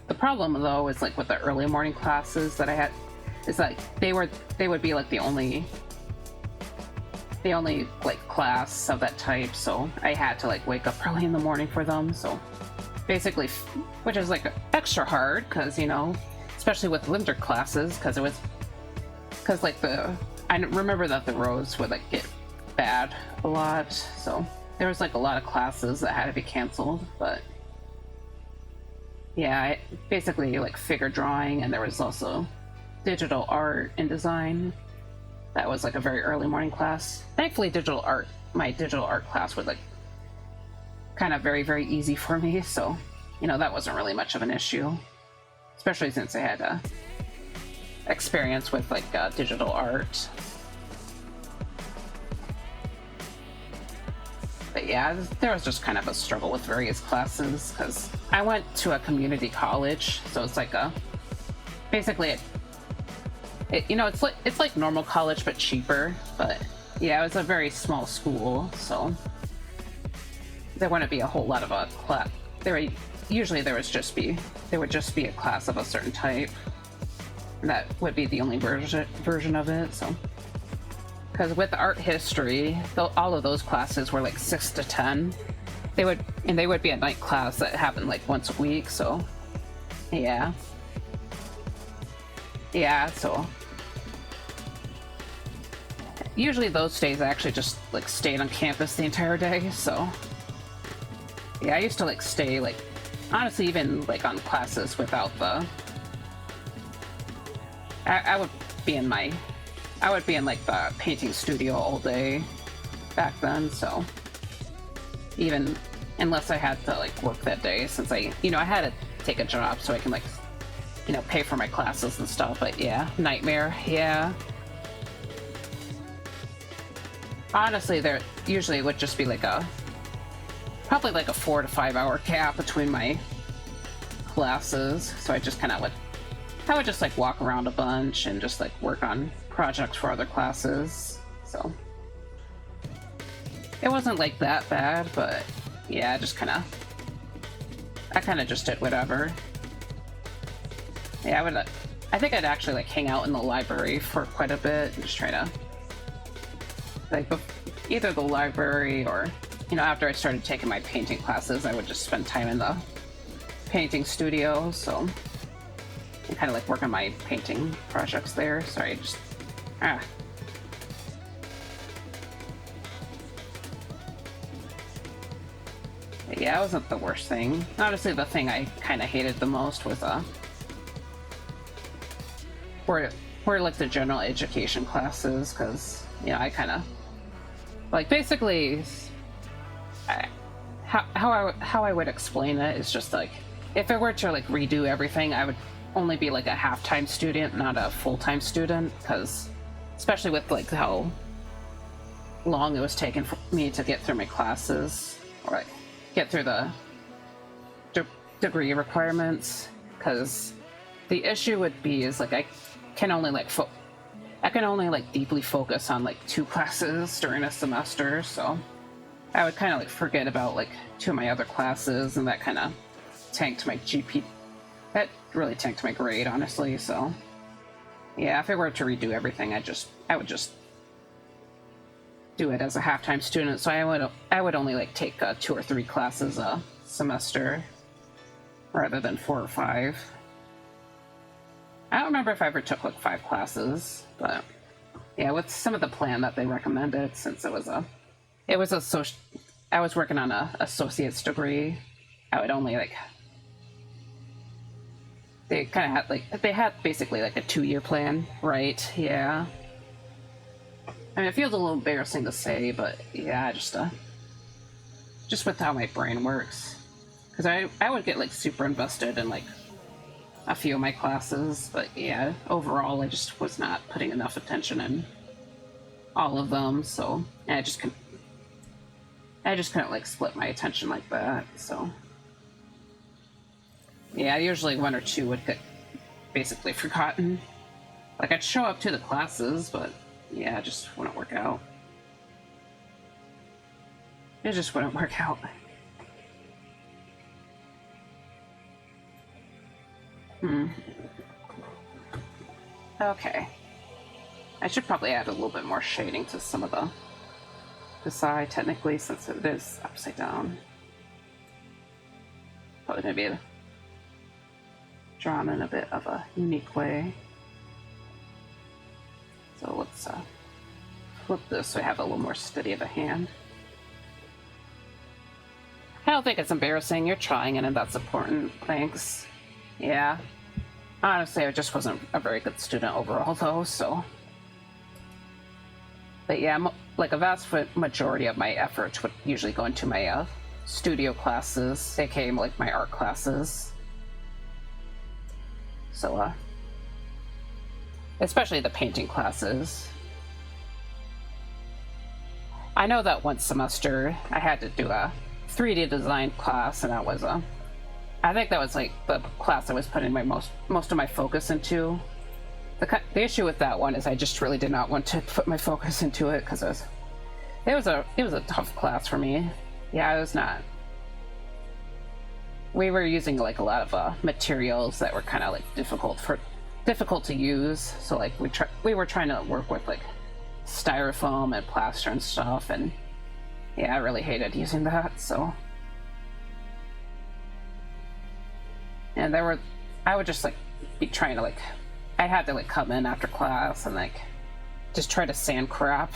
The problem though is like with the early morning classes that I had is like they would be like the only like class of that type, so I had to like wake up early in the morning for them. So basically, which is like extra hard because especially with winter classes, because like I remember that the roads would like get bad a lot, so there was like a lot of classes that had to be canceled. But yeah, basically like figure drawing, and there was also digital art and design. That was like a very early morning class. Thankfully, my digital art class was like kind of very, very easy for me, so that wasn't really much of an issue, especially since I had experience with like digital art. But yeah, there was just kind of a struggle with various classes because I went to a community college, so it's like basically it's like normal college but cheaper. But yeah, it was a very small school, so there wouldn't be a whole lot of a class. There would just be a class of a certain type. That would be the only version of it. So, because with art history, all of those classes were like 6 to 10. They would be a night class that happened like once a week. So, yeah, So usually those days I actually just like stayed on campus the entire day. So, yeah, I used to like stay like honestly even like on classes without the. I would be in like the painting studio all day back then, so even unless I had to like work that day, since I had to take a job so I can like pay for my classes and stuff. But yeah, nightmare. Yeah, honestly, there usually would just be like probably like a 4 to 5 hour gap between my classes, so I just kind of I would just like walk around a bunch and just like work on projects for other classes. So it wasn't like that bad, but yeah, I kind of just did whatever. Yeah, I think I'd actually like hang out in the library for quite a bit and just try to like either the library or after I started taking my painting classes, I would just spend time in the painting studio. So and kind of like work on my painting projects there. Sorry, just yeah, it wasn't the worst thing. Honestly, the thing I kind of hated the most was were like the general education classes, because I kind of like basically how I would explain it is just like if I were to like redo everything, I would only be like a half-time student, not a full-time student, because especially with like how long it was taking for me to get through my classes or like get through the degree requirements, because the issue would be is like I can only deeply focus on like 2 classes during a semester, so I would kind of like forget about like 2 of my other classes, and that kind of tanked my GP. That really tanked my grade, honestly. So yeah, if I were to redo everything, I would just do it as a half-time student. So I would only like take 2 or 3 classes a semester rather than 4 or 5. I don't remember if I ever took like 5 classes, but yeah, with some of the plan that they recommended, since I was working on a associate's degree, I would only like. They kind of had basically like a 2-year plan, right? Yeah. I mean, it feels a little embarrassing to say, but yeah, just with how my brain works, because I would get like super invested in like a few of my classes, but yeah, overall I just was not putting enough attention in all of them, so I just couldn't like split my attention like that, so. Yeah, usually 1 or 2 would get basically forgotten. Like, I'd show up to the classes, but yeah, it just wouldn't work out. It just wouldn't work out. Okay. I should probably add a little bit more shading to some of the side, technically, since it is upside down. Probably gonna be drawn in a bit of a unique way. So let's flip this so I have a little more steady of a hand. I don't think it's embarrassing. You're trying it, and that's important. Thanks. Yeah. Honestly, I just wasn't a very good student overall, though, so. But yeah, like a vast majority of my efforts would usually go into my studio classes, aka like my art classes. So, especially the painting classes. I know that one semester I had to do a 3D design class, and that was I think that was like the class I was putting my most of my focus into. The issue with that one is I just really did not want to put my focus into it, because it was a tough class for me. Yeah, it was not. We were using like a lot of materials that were kind of like difficult difficult to use. So like we were trying to work with like styrofoam and plaster and stuff, and yeah, I really hated using that. So, and I would just like be trying to like, I had to like come in after class and like just try to sand crap,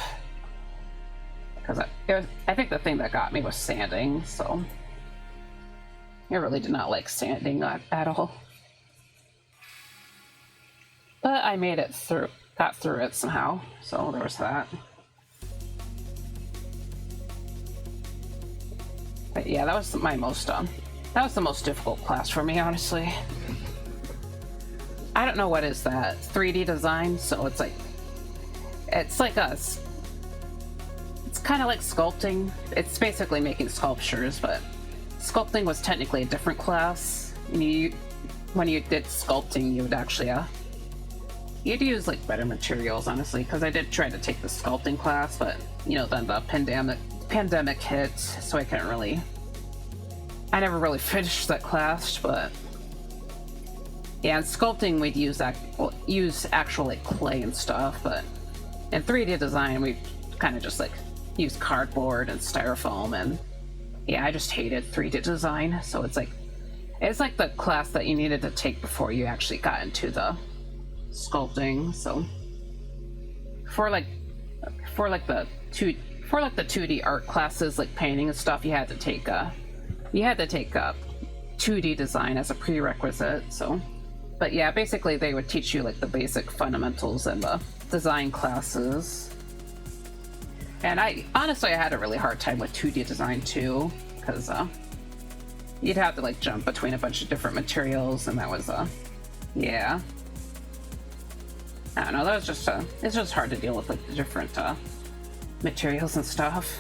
because I think the thing that got me was sanding. So I really did not like sanding at all. But I made it through, got through it somehow, so there was that. But yeah, that was the most difficult class for me, honestly. I don't know what is that, 3D design, so it's kind of like sculpting. It's basically making sculptures, but sculpting was technically a different class. When you did sculpting, you would actually you'd use like better materials, honestly, because I did try to take the sculpting class, but you know, then the pandemic hit, so I never really finished that class. But yeah, in sculpting we'd use actual like clay and stuff, but in 3D design we kind of just like use cardboard and styrofoam, and yeah, I just hated 3D design. So it's like the class that you needed to take before you actually got into the sculpting. So for the 2D art classes, like painting and stuff, you had to take 2D design as a prerequisite. So, but yeah, basically they would teach you like the basic fundamentals in the design classes. And I had a really hard time with 2D design too, because you'd have to like jump between a bunch of different materials, and that was yeah, I don't know, that was just it's just hard to deal with like the different materials and stuff.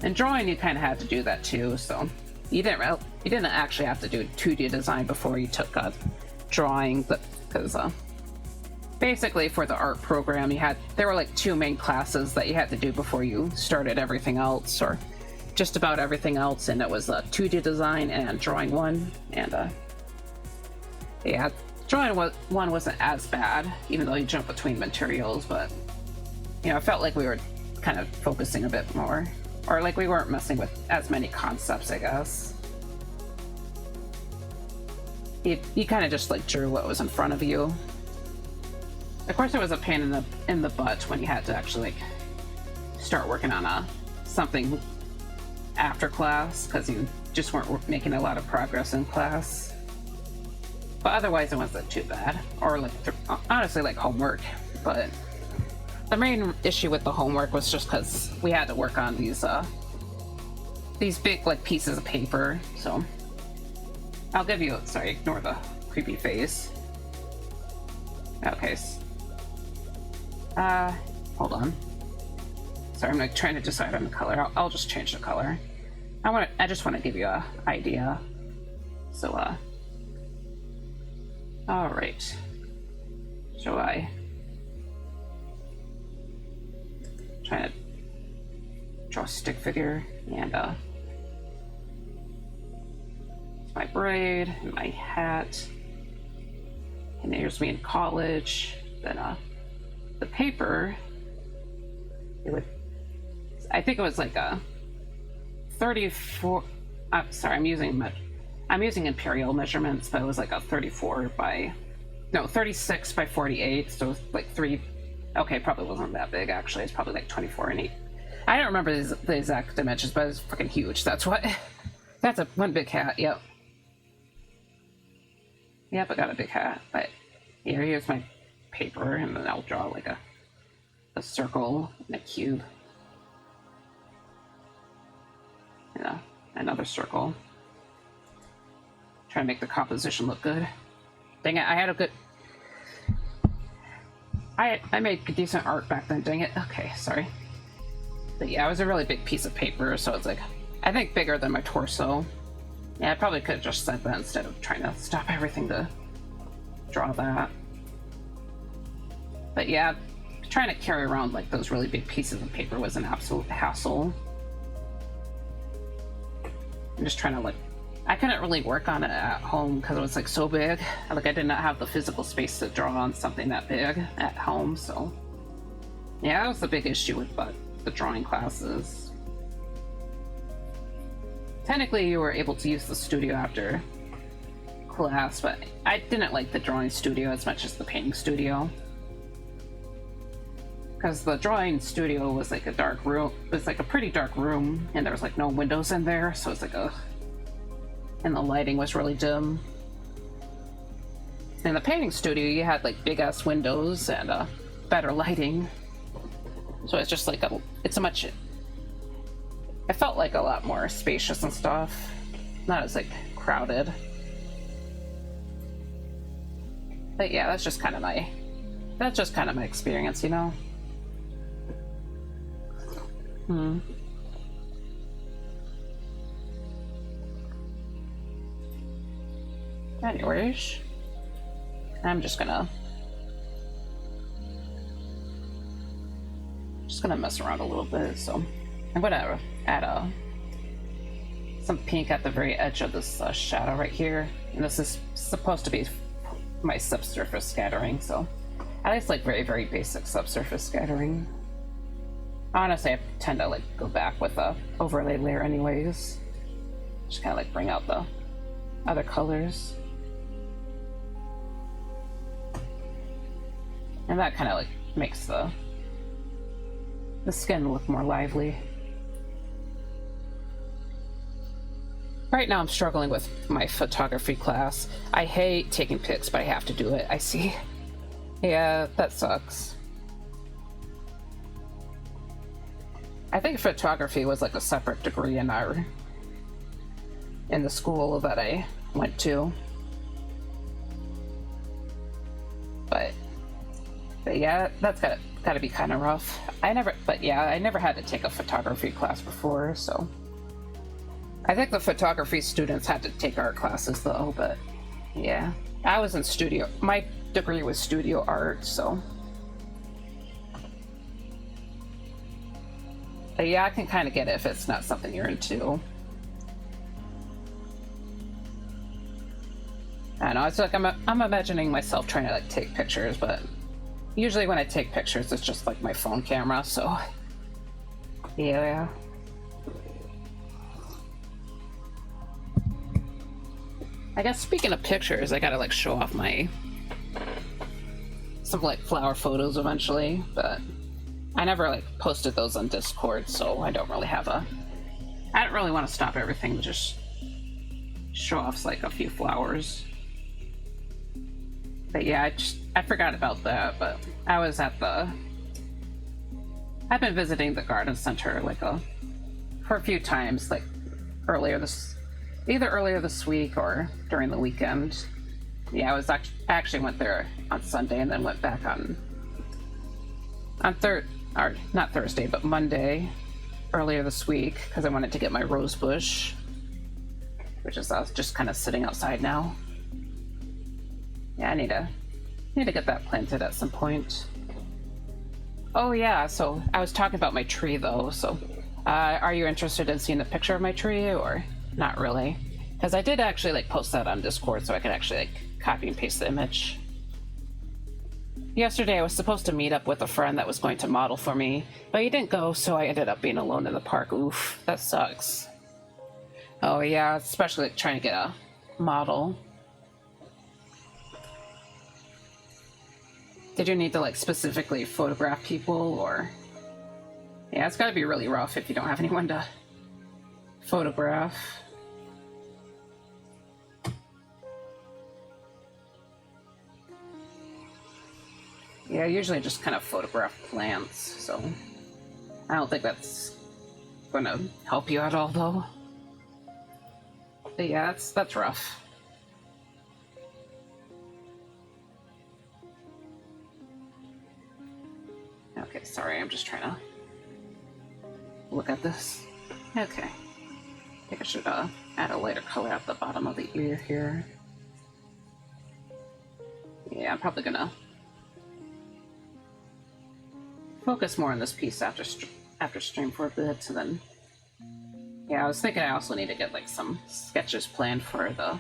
And drawing, you kind of had to do that too, so you didn't actually have to do 2D design before you took drawing, because basically for the art program there were like 2 main classes that you had to do before you started everything else, or just about everything else, and it was 2D design and drawing 1. And yeah, drawing 1 wasn't as bad, even though you jump between materials, but you know, I felt like we were kind of focusing a bit more, or like we weren't messing with as many concepts, I guess. You kind of just like drew what was in front of you. Of course, it was a pain in the butt when you had to actually like start working on something after class, because you just weren't making a lot of progress in class. But otherwise, it wasn't too bad, or like honestly like homework. But the main issue with the homework was just because we had to work on these big like pieces of paper. So I'll give you, sorry, ignore the creepy face. Okay. Hold on. Sorry, I'm like trying to decide on the color. I'll just change the color. I just want to give you an idea. So, all right. Shall I? Trying to draw a stick figure, and my braid and my hat, and there's me in college. Then the paper, I think it was like a 34. I'm sorry, I'm using imperial measurements, but it was like a 36 by 48. So like 3. Okay, probably wasn't that big actually. It's probably like 24 and 8. I don't remember the exact dimensions, but it's freaking huge. That's what. That's one big hat. Yep. Yep, I got a big hat. But here's my paper, and then I'll draw like a circle and a cube. And another circle. Try to make the composition look good. Dang it, I made decent art back then, dang it. Okay, sorry. But yeah, it was a really big piece of paper, so it's like, I think bigger than my torso. Yeah, I probably could have just said that instead of trying to stop everything to draw that. But yeah, trying to carry around like those really big pieces of paper was an absolute hassle. I'm just trying to like I couldn't really work on it at home because it was like so big. Like I did not have the physical space to draw on something that big at home, so yeah, that was the big issue with the drawing classes. Technically, you were able to use the studio after class, but I didn't like the drawing studio as much as the painting studio. Because the drawing studio was like a dark room. It was like a pretty dark room, and there was like no windows in there, so it's like and the lighting was really dim. In the painting studio, you had like big ass windows and better lighting. So it's just like it's a much. It felt like a lot more spacious and stuff, not as like crowded. But yeah, that's just kind of my experience, you know. Anyways, I'm just gonna mess around a little bit, so I'm gonna add some pink at the very edge of this shadow right here, and this is supposed to be my subsurface scattering, so I just like very, very basic subsurface scattering. Honestly, I tend to like go back with a overlay layer anyways, just kind of like bring out the other colors, and that kind of like makes the skin look more lively. Right now I'm struggling with my photography class. I hate taking pics, but I have to do it. I see. Yeah, that sucks. I think photography was like a separate degree in the school that I went to. But yeah, that's gotta be kind of rough. I never had to take a photography class before, so I think the photography students had to take art classes though, but yeah. I was in studio. My degree was studio art, so. But yeah, I can kind of get it if it's not something you're into. I know, it's like I'm imagining myself trying to like take pictures, but usually when I take pictures, it's just like my phone camera, so. Yeah. I guess speaking of pictures, I gotta like show off some like flower photos eventually, but I never like posted those on Discord, so I don't really I don't really want to stop everything to just show off like a few flowers. But yeah, I forgot about that, but I was I've been visiting the garden center like for a few times, like either earlier this week or during the weekend. Yeah, I actually went there on Sunday and then went back on not Thursday, but Monday earlier this week because I wanted to get my rose bush, which is just kind of sitting outside now. Yeah, I need to get that planted at some point. Oh yeah, so I was talking about my tree though, so are you interested in seeing a picture of my tree or not really? Because I did actually like post that on Discord so I could actually like copy and paste the image. Yesterday I was supposed to meet up with a friend that was going to model for me, but he didn't go, so I ended up being alone in the park. Oof, that sucks. Oh yeah, especially like trying to get a model. Did you need to like specifically photograph people or? Yeah, it's gotta be really rough if you don't have anyone to photograph. Yeah, I usually just kind of photograph plants, so I don't think that's gonna help you at all though. But yeah, that's rough. Okay, sorry, I'm just trying to look at this. Okay. I think I should add a lighter color at the bottom of the ear here. Yeah, I'm probably gonna focus more on this piece after stream for a bit, and then Yeah, I was thinking I also need to get like some sketches planned for the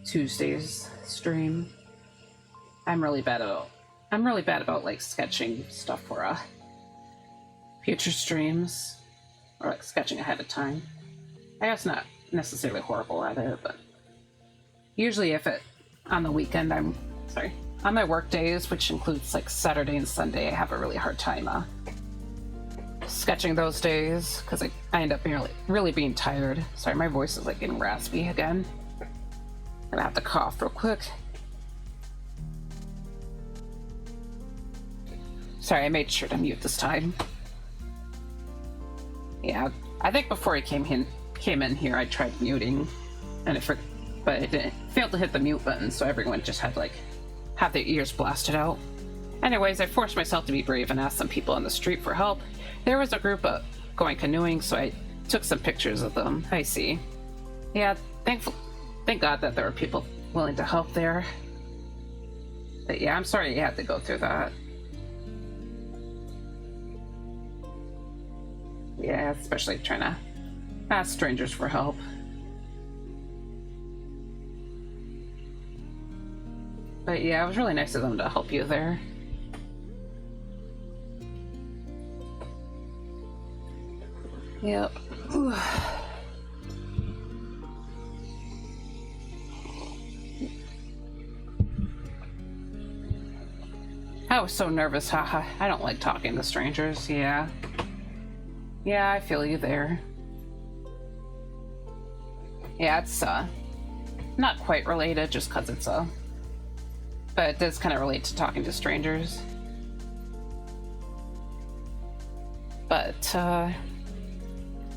Tuesday's stream. I'm really bad about like sketching stuff for future streams, or like sketching ahead of time. I guess not necessarily horrible at it, but usually if it on the weekend, on my work days, which includes like Saturday and Sunday, I have a really hard time sketching those days because I end up really being tired. Sorry, my voice is like getting raspy again. I'm gonna have to cough real quick. Sorry, I made sure to mute this time. Yeah, I think before I came in here, I tried muting, and but it didn't, failed to hit the mute button, so everyone just had like have their ears blasted out. Anyways, I forced myself to be brave and asked some people on the street for help. There was a group going canoeing, so I took some pictures of them. I see. Yeah, thank God that there were people willing to help there. But yeah, I'm sorry you had to go through that. Yeah, especially trying to ask strangers for help. But yeah, it was really nice of them to help you there. Yep. Ooh. I was so nervous, haha. I don't like talking to strangers, yeah. Yeah, I feel you there. Yeah, it's not quite related just because it's but it does kind of relate to talking to strangers. But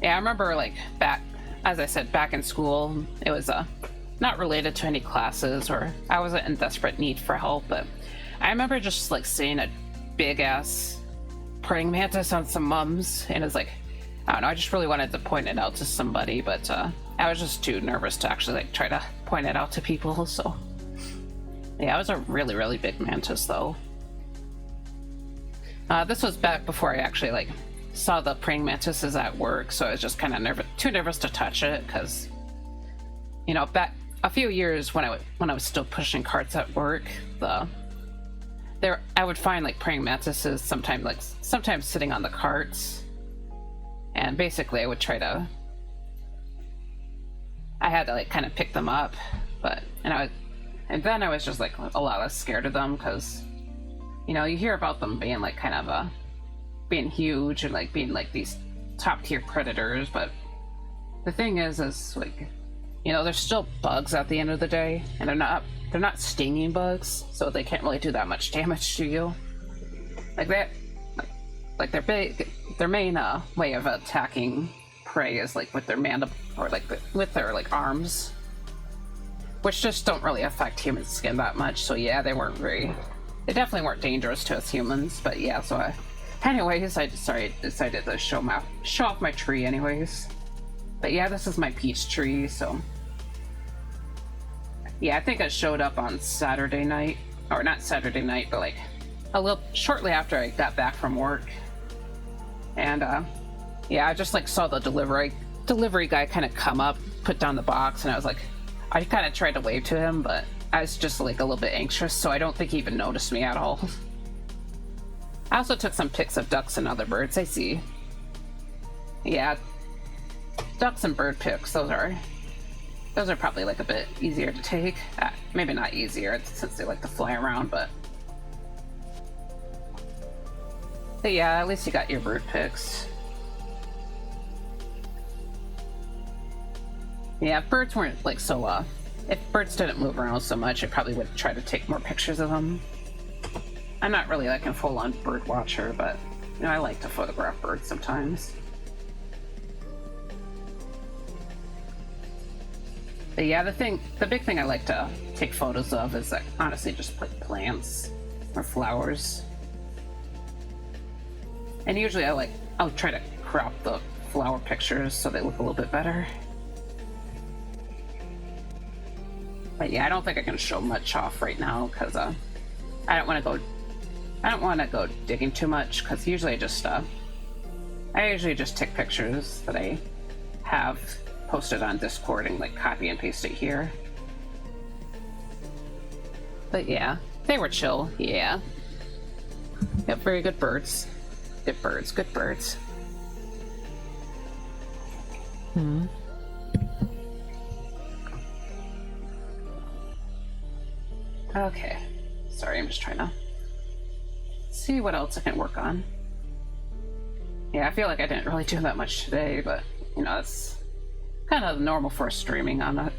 yeah, I remember like back, as I said, back in school, it was not related to any classes, or I wasn't in desperate need for help, but I remember just like seeing a big ass praying mantis on some mums, and it's like, I don't know, I just really wanted to point it out to somebody, but I was just too nervous to actually like try to point it out to people. So yeah, it was a really big mantis though. This was back before I actually like saw the praying mantises at work, so I was just kind of too nervous to touch it, because you know, back a few years when I was still pushing carts at work, I would find like praying mantises sometimes sitting on the carts, and basically I would I had to like kind of pick them up, and then I was just like a lot less scared of them, because you know, you hear about them being like kind of being huge and like being like these top tier predators, but the thing is like, you know, they're still bugs at the end of the day, and they're not stinging bugs, so they can't really do that much damage to you. Like their main way of attacking prey is like with their mandible, or like with their like arms, which just don't really affect human skin that much. So yeah, they definitely weren't dangerous to us humans. But yeah, so anyways, I decided to show off my tree anyways. But yeah, this is my peach tree, so yeah, I think it showed up on Saturday night, or not Saturday night, but like a little shortly after I got back from work. And yeah, I just like saw the delivery guy kind of come up, put down the box, and I kind of tried to wave to him, but I was just like a little bit anxious, so I don't think he even noticed me at all. I also took some pics of ducks and other birds. I see. Yeah, ducks and bird pics, those are probably like a bit easier to take. Maybe not easier since they like to fly around, but yeah, at least you got your bird pics. Yeah, if birds weren't like so if birds didn't move around so much, I probably would try to take more pictures of them. I'm not really like a full-on bird watcher, but you know, I like to photograph birds sometimes. But yeah, the big thing I like to take photos of is like honestly just like plants or flowers. And usually I'll try to crop the flower pictures so they look a little bit better. But yeah, I don't think I can show much off right now, because I don't want to go digging too much, because usually I I usually just take pictures that I have posted on Discord and like copy and paste it here. But yeah, they were chill. Yeah. Yep, very good birds. Good birds, good birds. Okay. Sorry, I'm just trying to see what else I can work on. Yeah, I feel like I didn't really do that much today, but, you know, it's kind of normal for streaming on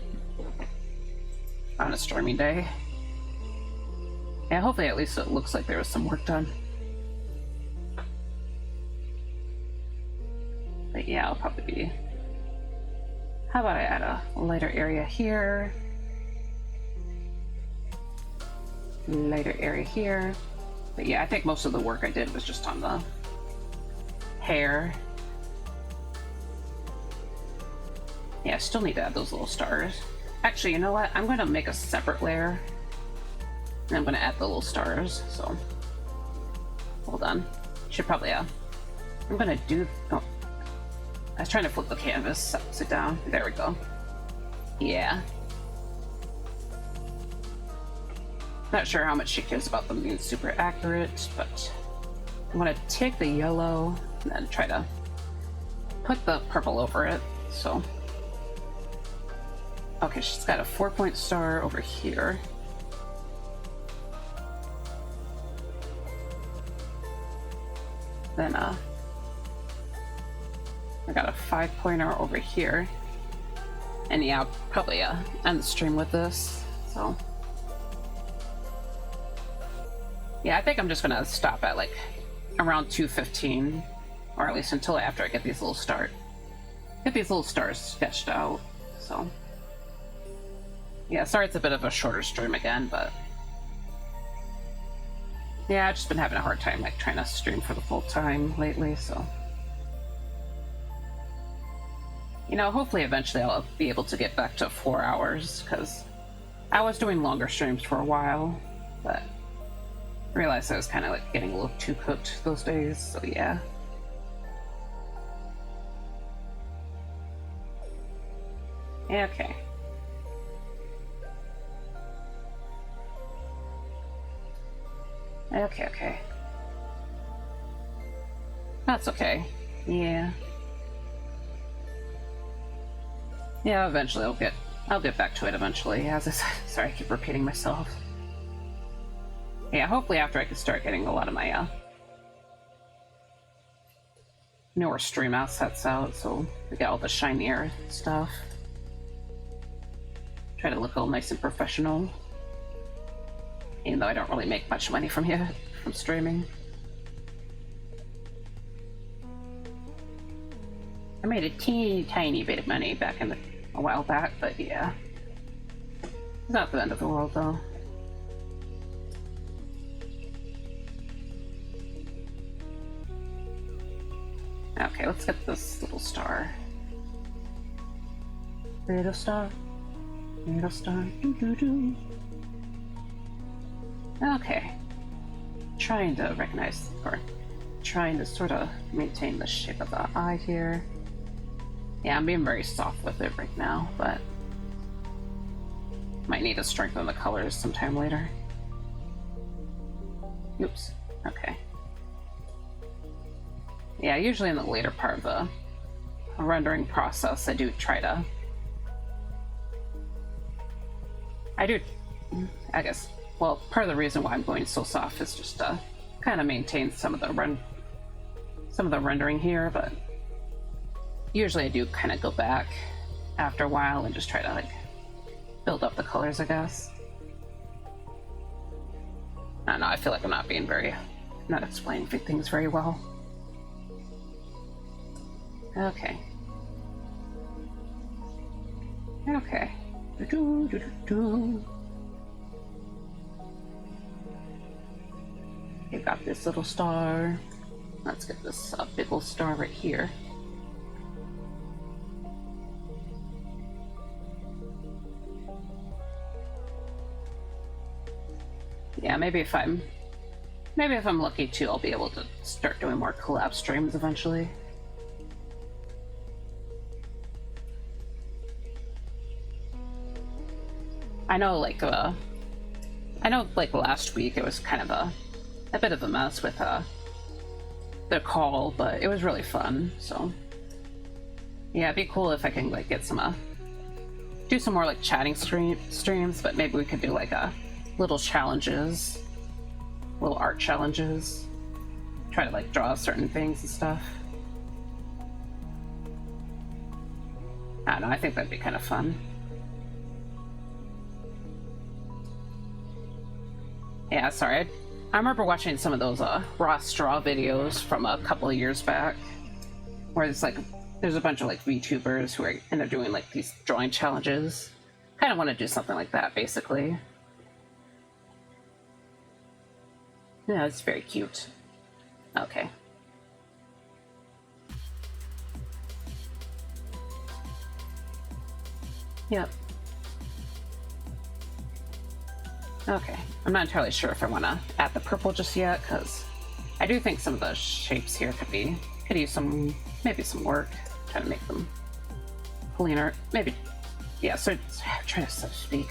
a streaming day. Yeah, hopefully at least it looks like there was some work done. But yeah, I'll probably be... How about I add a lighter area here? Lighter area here. But yeah, I think most of the work I did was just on the hair. Yeah, I still need to add those little stars. Actually, you know what? I'm going to make a separate layer. And I'm going to add the little stars, so... Hold on. Should probably, I'm going to do... Oh. I was trying to flip the canvas, sit down. There we go. Yeah. Not sure how much she cares about them being super accurate, but I'm going to take the yellow and then try to put the purple over it, so... Okay, she's got a 4-point star over here. Then, I got a 5-pointer over here. And yeah, I'll probably end the stream with this, so... Yeah, I think I'm just gonna stop at like around 2:15, or at least until after I get these little stars sketched out, so... Yeah, sorry it's a bit of a shorter stream again, but... Yeah, I've just been having a hard time like trying to stream for the full time lately, so... You know, hopefully eventually I'll be able to get back to 4 hours, because I was doing longer streams for a while, but I realized I was kind of like getting a little too cooked those days, so yeah. Okay. Okay. That's okay. Yeah. Yeah, eventually I'll get back to it eventually, as I said. Sorry, I keep repeating myself. Yeah, hopefully after I can start getting a lot of my newer stream assets out, so we get all the shinier stuff. Try to look all nice and professional. Even though I don't really make much money from streaming. I made a teeny tiny bit of money back in a while back, but yeah. It's not the end of the world though. Okay, let's get this little star. Little star. Little star. Doo doo doo. Okay. Trying to recognize, or trying to sort of maintain the shape of the eye here. Yeah, I'm being very soft with it right now, but might need to strengthen the colors sometime later. Oops. Okay. Yeah, usually in the later part of the rendering process, I do try to... I guess, well, part of the reason why I'm going so soft is just to kind of maintain some of the rendering here, but usually I do kind of go back after a while and just try to like build up the colors, I guess. I don't know, I feel like I'm not explaining things very well. Okay. Okay. You got this little star. Let's get this big old star right here. Yeah, maybe if I'm lucky too, I'll be able to start doing more collab streams eventually. I know, like, last week it was kind of a bit of a mess with, the call, but it was really fun, so. Yeah, it'd be cool if I can, like, get some, do some more, like, chatting streams, but maybe we could do, like, little challenges. Little art challenges. Try to, like, draw certain things and stuff. I don't know, I think that'd be kind of fun. Yeah, sorry. I remember watching some of those raw straw videos from a couple of years back, where it's like there's a bunch of like VTubers who end up doing like these drawing challenges. Kind of want to do something like that, basically. Yeah, it's very cute. Okay. Yep. Okay, I'm not entirely sure if I want to add the purple just yet, because I do think some of the shapes here could use maybe some work. Try to make them cleaner. Maybe, yeah, so trying to speak.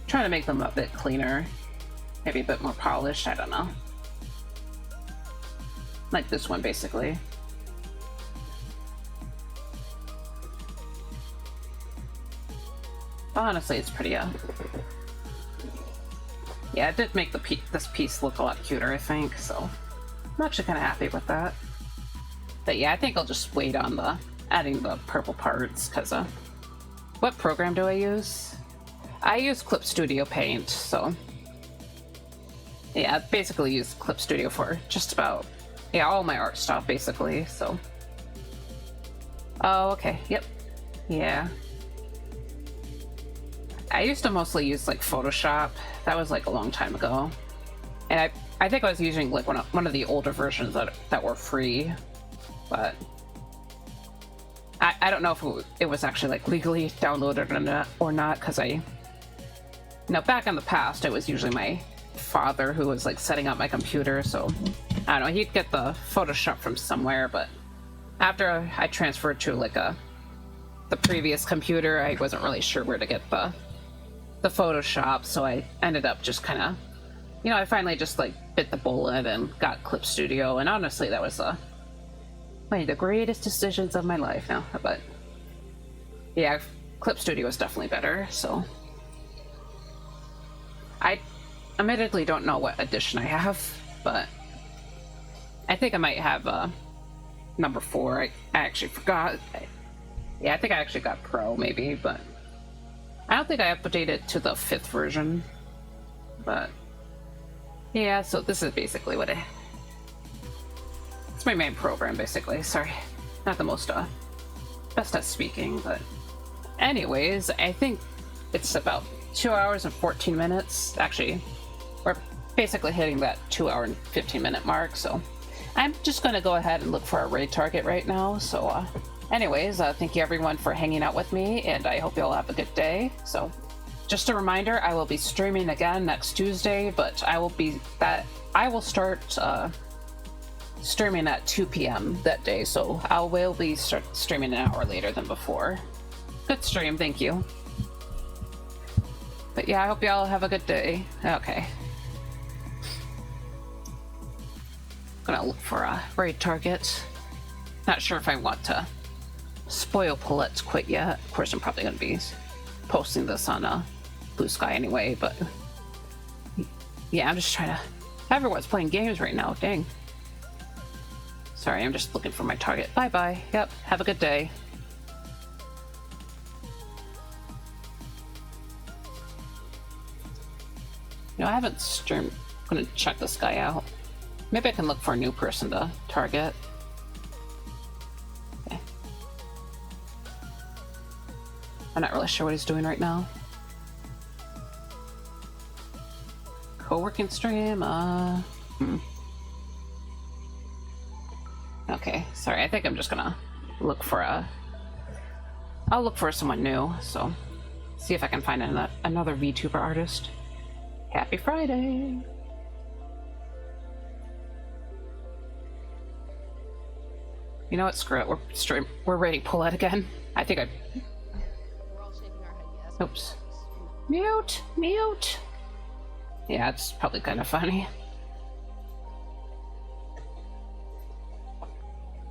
Trying to make them a bit cleaner. Maybe a bit more polished, I don't know. Like this one, basically. But honestly, it's pretty, yeah, it did make this piece look a lot cuter, I think, so I'm actually kind of happy with that. But yeah, I think I'll just wait on adding the purple parts, because, what program do I use? I use Clip Studio Paint, so yeah, I basically use Clip Studio for just about, yeah, all my art stuff, basically, so. Oh, okay, yep, yeah. I used to mostly use like Photoshop. That was like a long time ago, and I think I was using like one of the older versions that were free, but I don't know if it was actually like legally downloaded or not, because back in the past it was usually my father who was like setting up my computer, so I don't know, he'd get the Photoshop from somewhere, but after I transferred to like the previous computer, I wasn't really sure where to get the Photoshop, so I ended up just kind of, I finally just like bit the bullet and got Clip Studio, and honestly that was one of the greatest decisions of my life now. But yeah, Clip Studio is definitely better, so I admittedly don't know what edition I have, but I think I might have number 4. I actually forgot. Yeah, I think I actually got Pro maybe, but I don't think I updated to the 5th version, but yeah, so this is basically what it's my main program, basically. Sorry, not the most best at speaking, but anyways, I think it's about 2 hours and 14 minutes. Actually, we're basically hitting that 2 hour and 15 minute mark, so I'm just gonna go ahead and look for a raid target right now. So anyways, thank you everyone for hanging out with me, and I hope you all have a good day. So just a reminder, I will be streaming again next Tuesday, but I will start streaming at 2 p.m. that day, so I will be streaming an hour later than before. Good stream, thank you. But yeah, I hope y'all have a good day. Okay. Gonna look for a raid target. Not sure if I want to spoil Paulette quite yet. Of course, I'm probably going to be posting this on Blue Sky anyway, but yeah, I'm just trying to. Everyone's playing games right now, dang. Sorry, I'm just looking for my target. Bye bye. Yep, have a good day. I haven't streamed. I'm gonna check this guy out. Maybe I can look for a new person to target. I'm not really sure what he's doing right now. Co-working stream, Okay, sorry, I think I'm just gonna look for I'll look for someone new, so see if I can find another VTuber artist. Happy Friday! You know what, screw it, we're raiding Paulette again. I think I... We're all shaking our head yes. Oops. Mute! Mute! Yeah, it's probably kind of funny.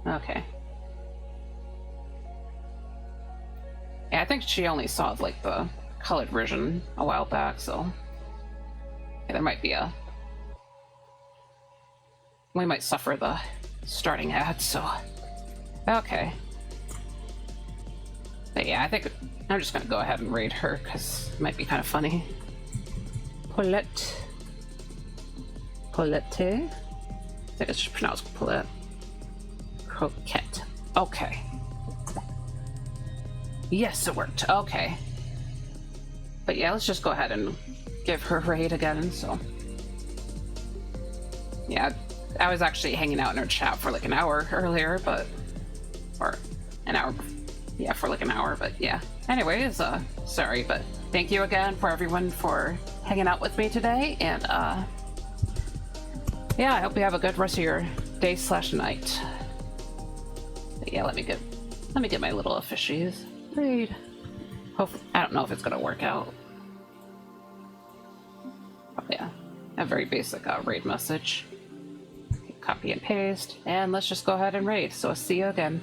Okay. Yeah, I think she only saw, like, the colored version a while back, so... Yeah, there might be a... We might suffer the starting ad, so... Okay. But yeah, I think I'm just gonna go ahead and raid her, because it might be kind of funny. Paulette. Paulette? I think it's pronounced Paulette. Croquette. Okay. Yes, it worked. Okay. But yeah, let's just go ahead and give her raid again, so... Yeah, I was actually hanging out in her chat for like an hour earlier, but... Or an hour... Yeah, for like an hour, but yeah. Anyways, sorry, but thank you again for everyone for hanging out with me today, and yeah, I hope you have a good rest of your day/night. But yeah, let me get my little fishies. Raid. I don't know if it's gonna work out. Oh, yeah, a very basic raid message. Copy and paste, and let's just go ahead and raid. So I'll see you again.